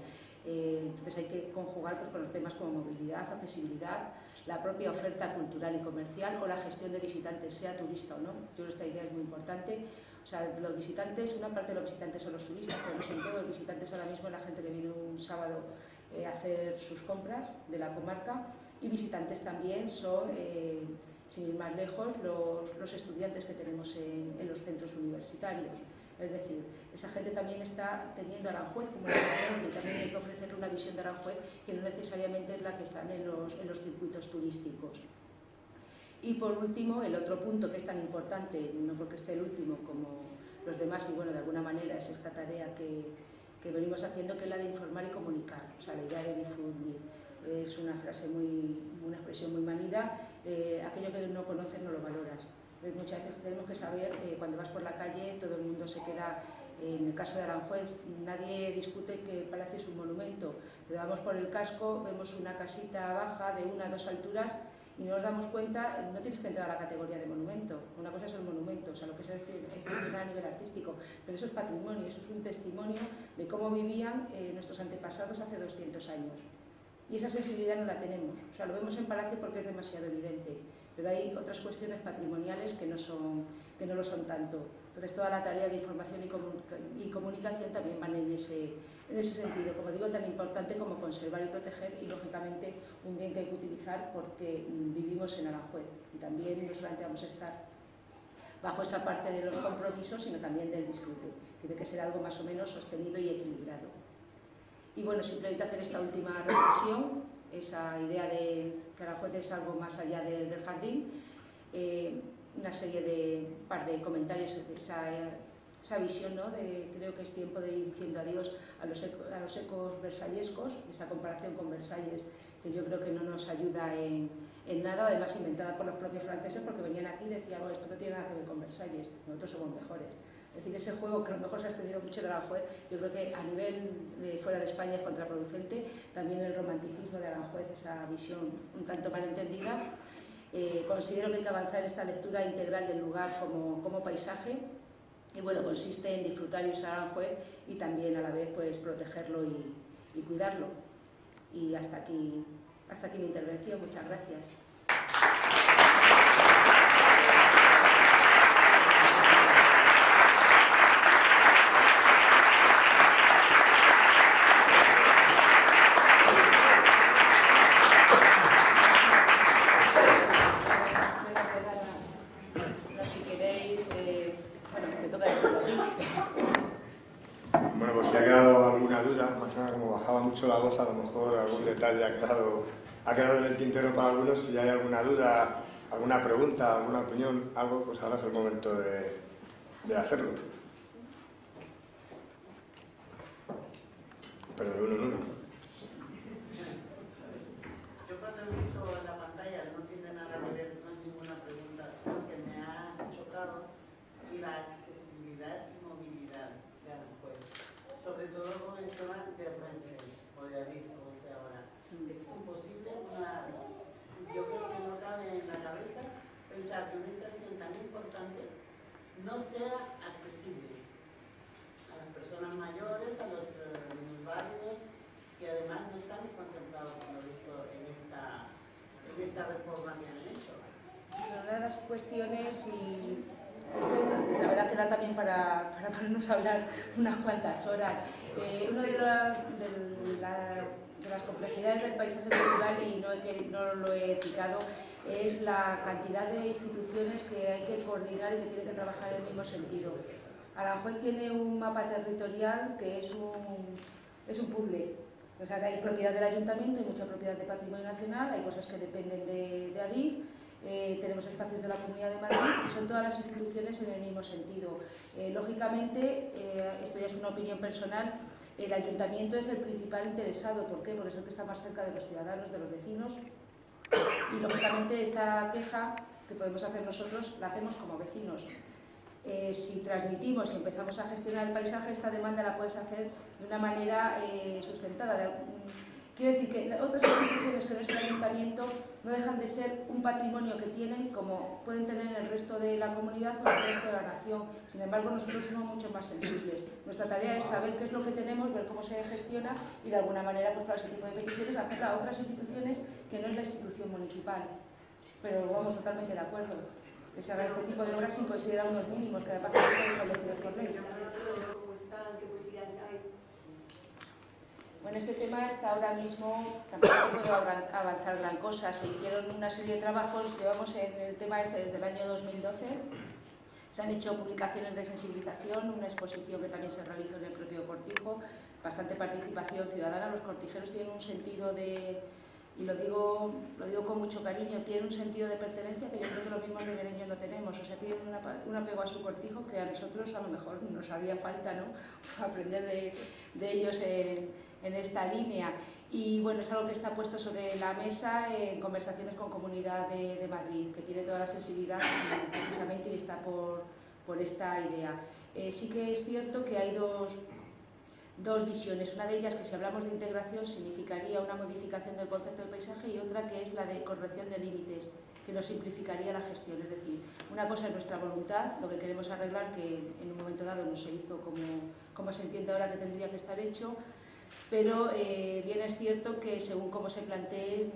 Entonces hay que conjugar con los temas como movilidad, accesibilidad, la propia oferta cultural y comercial, o la gestión de visitantes, sea turista o no. Yo creo que esta idea es muy importante. O sea, los visitantes, una parte de los visitantes son los turistas, pero no son todos. Los visitantes ahora mismo es la gente que viene un sábado a hacer sus compras de la comarca, y visitantes también son, sin ir más lejos, los estudiantes que tenemos en los centros universitarios. Es decir, esa gente también está teniendo Aranjuez como una referencia, y también hay que ofrecerle una visión de Aranjuez que no necesariamente es la que está en los circuitos turísticos. Y por último, el otro punto que es tan importante, no porque esté el último como los demás, y bueno, de alguna manera es esta tarea que venimos haciendo, que es la de informar y comunicar, o sea, la idea de difundir. Es una expresión muy manida, aquello que no conoces no lo valoras. Muchas veces tenemos que saber, cuando vas por la calle, todo el mundo se queda, en el caso de Aranjuez, nadie discute que el palacio es un monumento, pero vamos por el casco, vemos una casita baja de 1 a 2 alturas y nos damos cuenta, no tienes que entrar a la categoría de monumento. Una cosa es el monumento, o sea, lo que es excepcional a nivel artístico, pero eso es patrimonio, eso es un testimonio de cómo vivían nuestros antepasados hace 200 años. Y esa sensibilidad no la tenemos, o sea, lo vemos en Palacio porque es demasiado evidente, pero hay otras cuestiones patrimoniales que no lo son tanto. Entonces, toda la tarea de información y comunicación también van en ese sentido, como digo, tan importante como conservar y proteger, y lógicamente un bien que hay que utilizar porque vivimos en Aranjuez y también nos planteamos estar bajo esa parte de los compromisos, sino también del disfrute. Tiene que ser algo más o menos sostenido y equilibrado. Y bueno, simplemente hacer esta última reflexión, esa idea de que Aranjuez es algo más allá del jardín, una serie de par de comentarios de esa visión, ¿no? Creo que es tiempo de ir diciendo adiós a los ecos versallescos, esa comparación con Versalles, que yo creo que no nos ayuda en nada, además inventada por los propios franceses, porque venían aquí y decían, oh, esto no tiene nada que ver con Versalles, nosotros somos mejores. Es decir, ese juego que a lo mejor se ha extendido mucho en Aranjuez, yo creo que a nivel de fuera de España es contraproducente. También el romanticismo de Aranjuez, esa visión un tanto malentendida. Considero que hay que avanzar en esta lectura integral del lugar como paisaje, y bueno, consiste en disfrutar y usar Aranjuez y también a la vez protegerlo y cuidarlo. Y hasta aquí mi intervención. Muchas gracias. Bueno, pues si ha quedado alguna duda, más que nada como bajaba mucho la voz, a lo mejor algún detalle ha quedado en el tintero para algunos. Si hay alguna duda, alguna pregunta, alguna opinión, algo, pues ahora es el momento de hacerlo. Pero de uno en uno. la accesibilidad y movilidad de Aranjuez, sobre todo con el tema de Renfe o de Adif, como se ahora. Es imposible, yo creo que no cabe en la cabeza pensar que una estación tan importante no sea accesible a las personas mayores, a los minusválidos, que además no están contemplados, como he visto, en esta reforma que han hecho. Una de las cuestiones, y esto la verdad que da también para ponernos a hablar unas cuantas horas, una de las complejidades del paisaje cultural, y no lo he citado, es la cantidad de instituciones que hay que coordinar y que tienen que trabajar en el mismo sentido. Aranjuez tiene un mapa territorial que es un puzzle. O sea, hay propiedad del ayuntamiento, hay mucha propiedad de patrimonio nacional, hay cosas que dependen de Adif, tenemos espacios de la Comunidad de Madrid y son todas las instituciones en el mismo sentido. Lógicamente, esto ya es una opinión personal, el ayuntamiento es el principal interesado. ¿Por qué? Porque es el que está más cerca de los ciudadanos, de los vecinos, y lógicamente esta queja que podemos hacer nosotros la hacemos como vecinos. Si transmitimos y empezamos a gestionar el paisaje, esta demanda la puedes hacer de una manera sustentada. Quiero decir que otras instituciones que no es el ayuntamiento no dejan de ser un patrimonio que tienen, como pueden tener el resto de la comunidad o el resto de la nación. Sin embargo, nosotros somos mucho más sensibles. Nuestra tarea es saber qué es lo que tenemos, ver cómo se gestiona y de alguna manera, pues para ese tipo de peticiones, hacerla a otras instituciones que no es la institución municipal. Pero vamos totalmente de acuerdo. Que se hagan este tipo de obras sin considerar unos mínimos que además están establecidos por ley. Bueno, este tema está ahora mismo, tampoco puedo avanzar gran cosa. Se hicieron una serie de trabajos, llevamos en el tema este desde el año 2012. Se han hecho publicaciones de sensibilización, una exposición que también se realizó en el propio cortijo, bastante participación ciudadana. Los cortijeros tienen un sentido de, y lo digo con mucho cariño, tienen un sentido de pertenencia que yo creo que los mismos ribereños no tenemos. O sea, tienen un apego a su cortijo que a nosotros a lo mejor nos haría falta, ¿no?, aprender de ellos en esta línea. Y bueno, es algo que está puesto sobre la mesa en conversaciones con Comunidad de Madrid, que tiene toda la sensibilidad precisamente y está por esta idea. Sí que es cierto que hay dos visiones. Una de ellas, que si hablamos de integración significaría una modificación del concepto de paisaje, y otra que es la de corrección de límites, que nos simplificaría la gestión. Es decir, una cosa es nuestra voluntad, lo que queremos arreglar, que en un momento dado no se hizo como se entiende ahora que tendría que estar hecho, pero bien es cierto que según cómo se plantee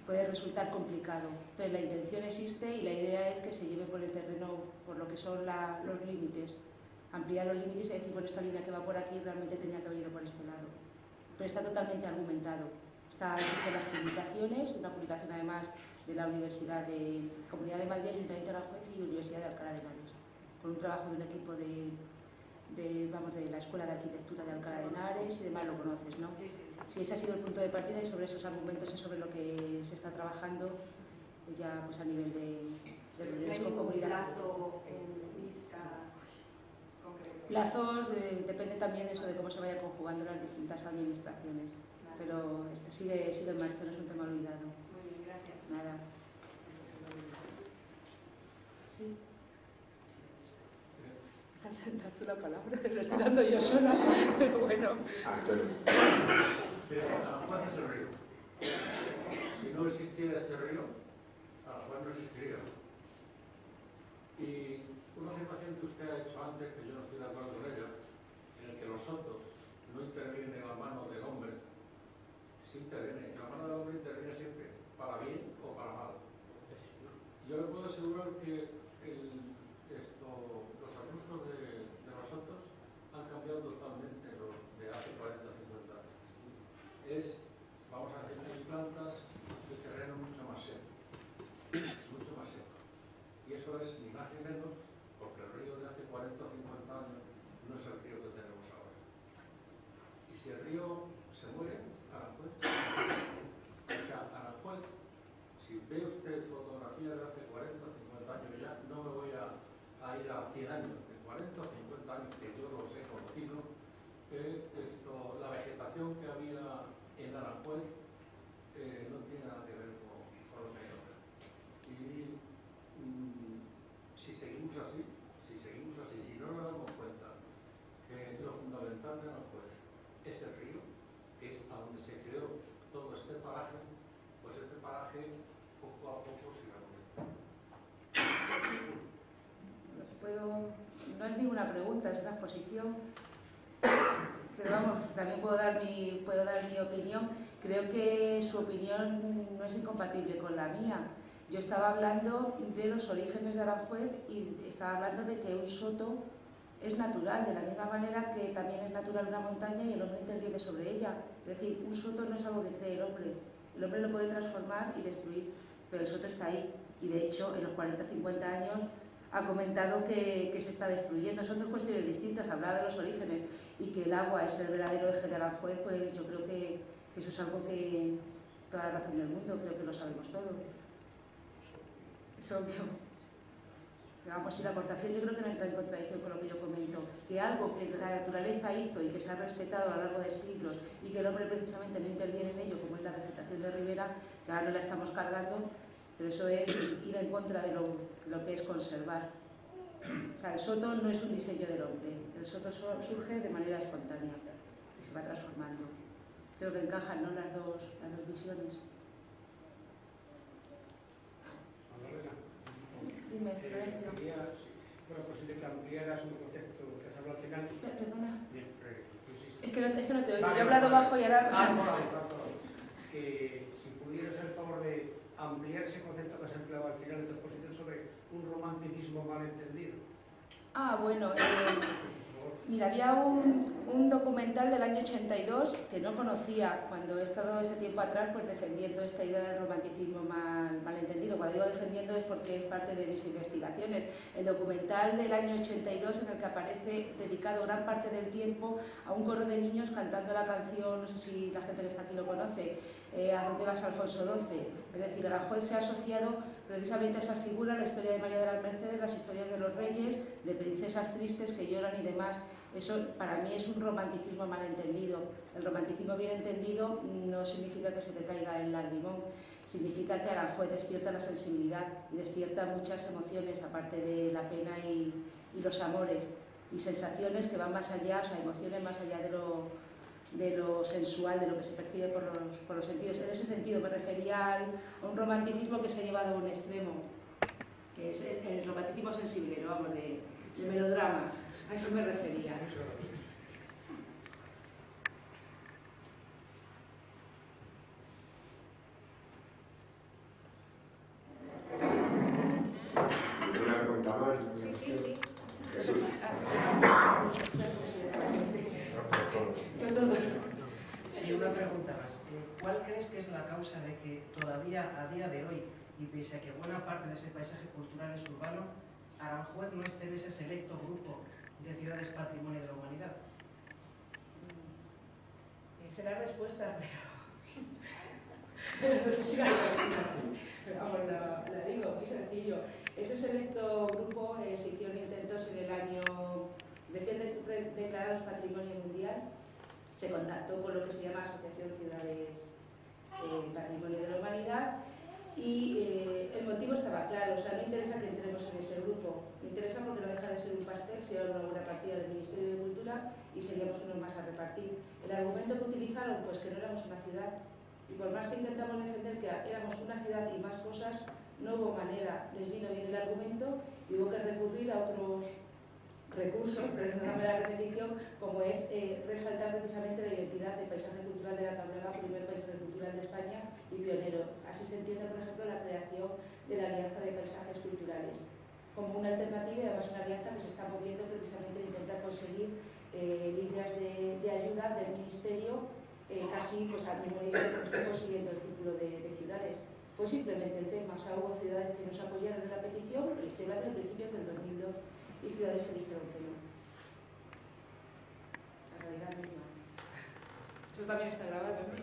puede resultar complicado. Entonces la intención existe y la idea es que se lleve por el terreno, por lo que son los límites, ampliar los límites y decir, bueno, esta línea que va por aquí realmente tenía que haber ido por este lado. Pero está totalmente argumentado. Existen las publicaciones, una publicación además de la Universidad de Comunidad de Madrid, Ayuntamiento de Aranjuez y Universidad de Alcalá de Henares, con un trabajo de un equipo de la Escuela de Arquitectura de Alcalá de Henares y demás, lo conoces, ¿no? Sí, ese ha sido el punto de partida y sobre esos argumentos es sobre lo que se está trabajando ya pues a nivel de reuniones con comunidad. Plazos, depende también eso de cómo se vaya conjugando las distintas administraciones, pero sigue en marcha, no es un tema olvidado. Muy bien, gracias. Nada. Sí. Das tú la palabra, la estoy dando yo sola, pero bueno. Pero Aranjuez es el río. Si no existiera este río, Aranjuez no existiría. Y una afirmación que usted ha hecho antes, que yo no estoy de acuerdo con ella, en el que los sotos no intervienen en la mano del hombre, sí interviene. La mano del hombre interviene siempre, para bien o para mal. Yo le puedo asegurar que los arbustos de los sotos han cambiado totalmente los de hace 40 o 50 años. Vamos a decir, hay plantas de terreno mucho más seco. Mucho más seco. Y eso es ni más ni menos porque el río de hace 40 o 50 años no es el río que tenemos ahora. Y si el río se muere, Aranjuez, si ve usted fotografías de hace 40 o 50 años, ya no me voy a ir a 100 años, de 40 o 50 años que yo los he conocido, la vegetación que había en Aranjuez no tiene nada que ver con lo que hay ahora. Y si seguimos así, es ninguna pregunta, es una exposición. Pero vamos, también puedo dar mi opinión. Creo que su opinión no es incompatible con la mía. Yo estaba hablando de los orígenes de Aranjuez y estaba hablando de que un soto es natural, de la misma manera que también es natural una montaña y el hombre interviene sobre ella. Es decir, un soto no es algo que cree el hombre. El hombre lo puede transformar y destruir, pero el soto está ahí. Y de hecho, en los 40-50 años ha comentado que se está destruyendo. Son dos cuestiones distintas, hablaba de los orígenes y que el agua es el verdadero eje de Aranjuez, pues yo creo que eso es algo que toda la razón del mundo, creo que lo sabemos todo. Es obvio. Pero vamos, si la aportación yo creo que no entra en contradicción con lo que yo comento, que algo que la naturaleza hizo y que se ha respetado a lo largo de siglos y que el hombre precisamente no interviene en ello, como es la vegetación de ribera, que ahora no la estamos cargando, pero eso es ir en contra de lo que es conservar. O sea, el soto no es un diseño del hombre, el soto surge de manera espontánea y se va transformando. Creo que encajan, ¿no?, las dos visiones. Dime, Florencio. Quería, si fuera posible, que ampliaras un concepto que has hablado al final. Perdona. Bien, Es que no te oigo. Vale, Yo he hablado vale. bajo y ahora... Que si pudieras hacer el favor de ampliar ese concepto que has empleado al final de tu exposición sobre un romanticismo mal entendido. Bueno, mira, había un documental del año 82 que no conocía cuando he estado ese tiempo atrás pues defendiendo esta idea del romanticismo mal entendido. Cuando digo defendiendo es porque es parte de mis investigaciones. El documental del año 82 en el que aparece dedicado gran parte del tiempo a un coro de niños cantando la canción, no sé si la gente que está aquí lo conoce, ¿A dónde vas, Alfonso XII? Es decir, Aranjuez se ha asociado precisamente a esas figuras, la historia de María de las Mercedes, las historias de los reyes, de princesas tristes que lloran y demás. Eso para mí es un romanticismo mal entendido. El romanticismo bien entendido no significa que se te caiga el lagrimón, significa que Aranjuez despierta la sensibilidad y despierta muchas emociones, aparte de la pena y los amores, y sensaciones que van más allá, o sea, emociones más allá de lo sensual, de lo que se percibe por los sentidos. En ese sentido me refería a un romanticismo que se ha llevado a un extremo, que es el romanticismo sensible, ¿no? Vamos, de melodrama. A eso me refería. ¿Una pregunta más? Sí. Sí, una pregunta más. ¿Cuál crees que es la causa de que todavía a día de hoy, y pese a que buena parte de ese paisaje cultural es urbano, Aranjuez no esté en ese selecto grupo de ciudades patrimonio de la humanidad? Será respuesta, pero no sé si la vamos, la digo, muy sencillo. Ese selecto grupo se hicieron intentos en el año de ser declarados Patrimonio Mundial. Se contactó con lo que se llama Asociación Ciudades Patrimonio de la Humanidad y el motivo estaba claro, o sea, no interesa que entremos en ese grupo, me interesa porque no deja de ser un pastel, se lleva una buena partida del Ministerio de Cultura y seríamos unos más a repartir. El argumento que utilizaron, pues que no éramos una ciudad, y por más que intentamos defender que éramos una ciudad y más cosas, no hubo manera, les vino bien el argumento y hubo que recurrir a otros recursos, perdóname la repetición, como es resaltar precisamente la identidad del paisaje cultural de la Cabrera, primer paisaje cultural de España y pionero. Así se entiende, por ejemplo, la creación de la Alianza de Paisajes Culturales, como una alternativa y además una alianza que se está moviendo precisamente de intentar conseguir líneas de ayuda del Ministerio casi pues, al mismo nivel que está consiguiendo el Círculo de Ciudades. Fue simplemente el tema, o sea, hubo ciudades que nos apoyaron en la petición, pero estoy hablando de principios del 2002, y ciudades que dijeron que no. La realidad misma. Eso también está grabado, ¿no?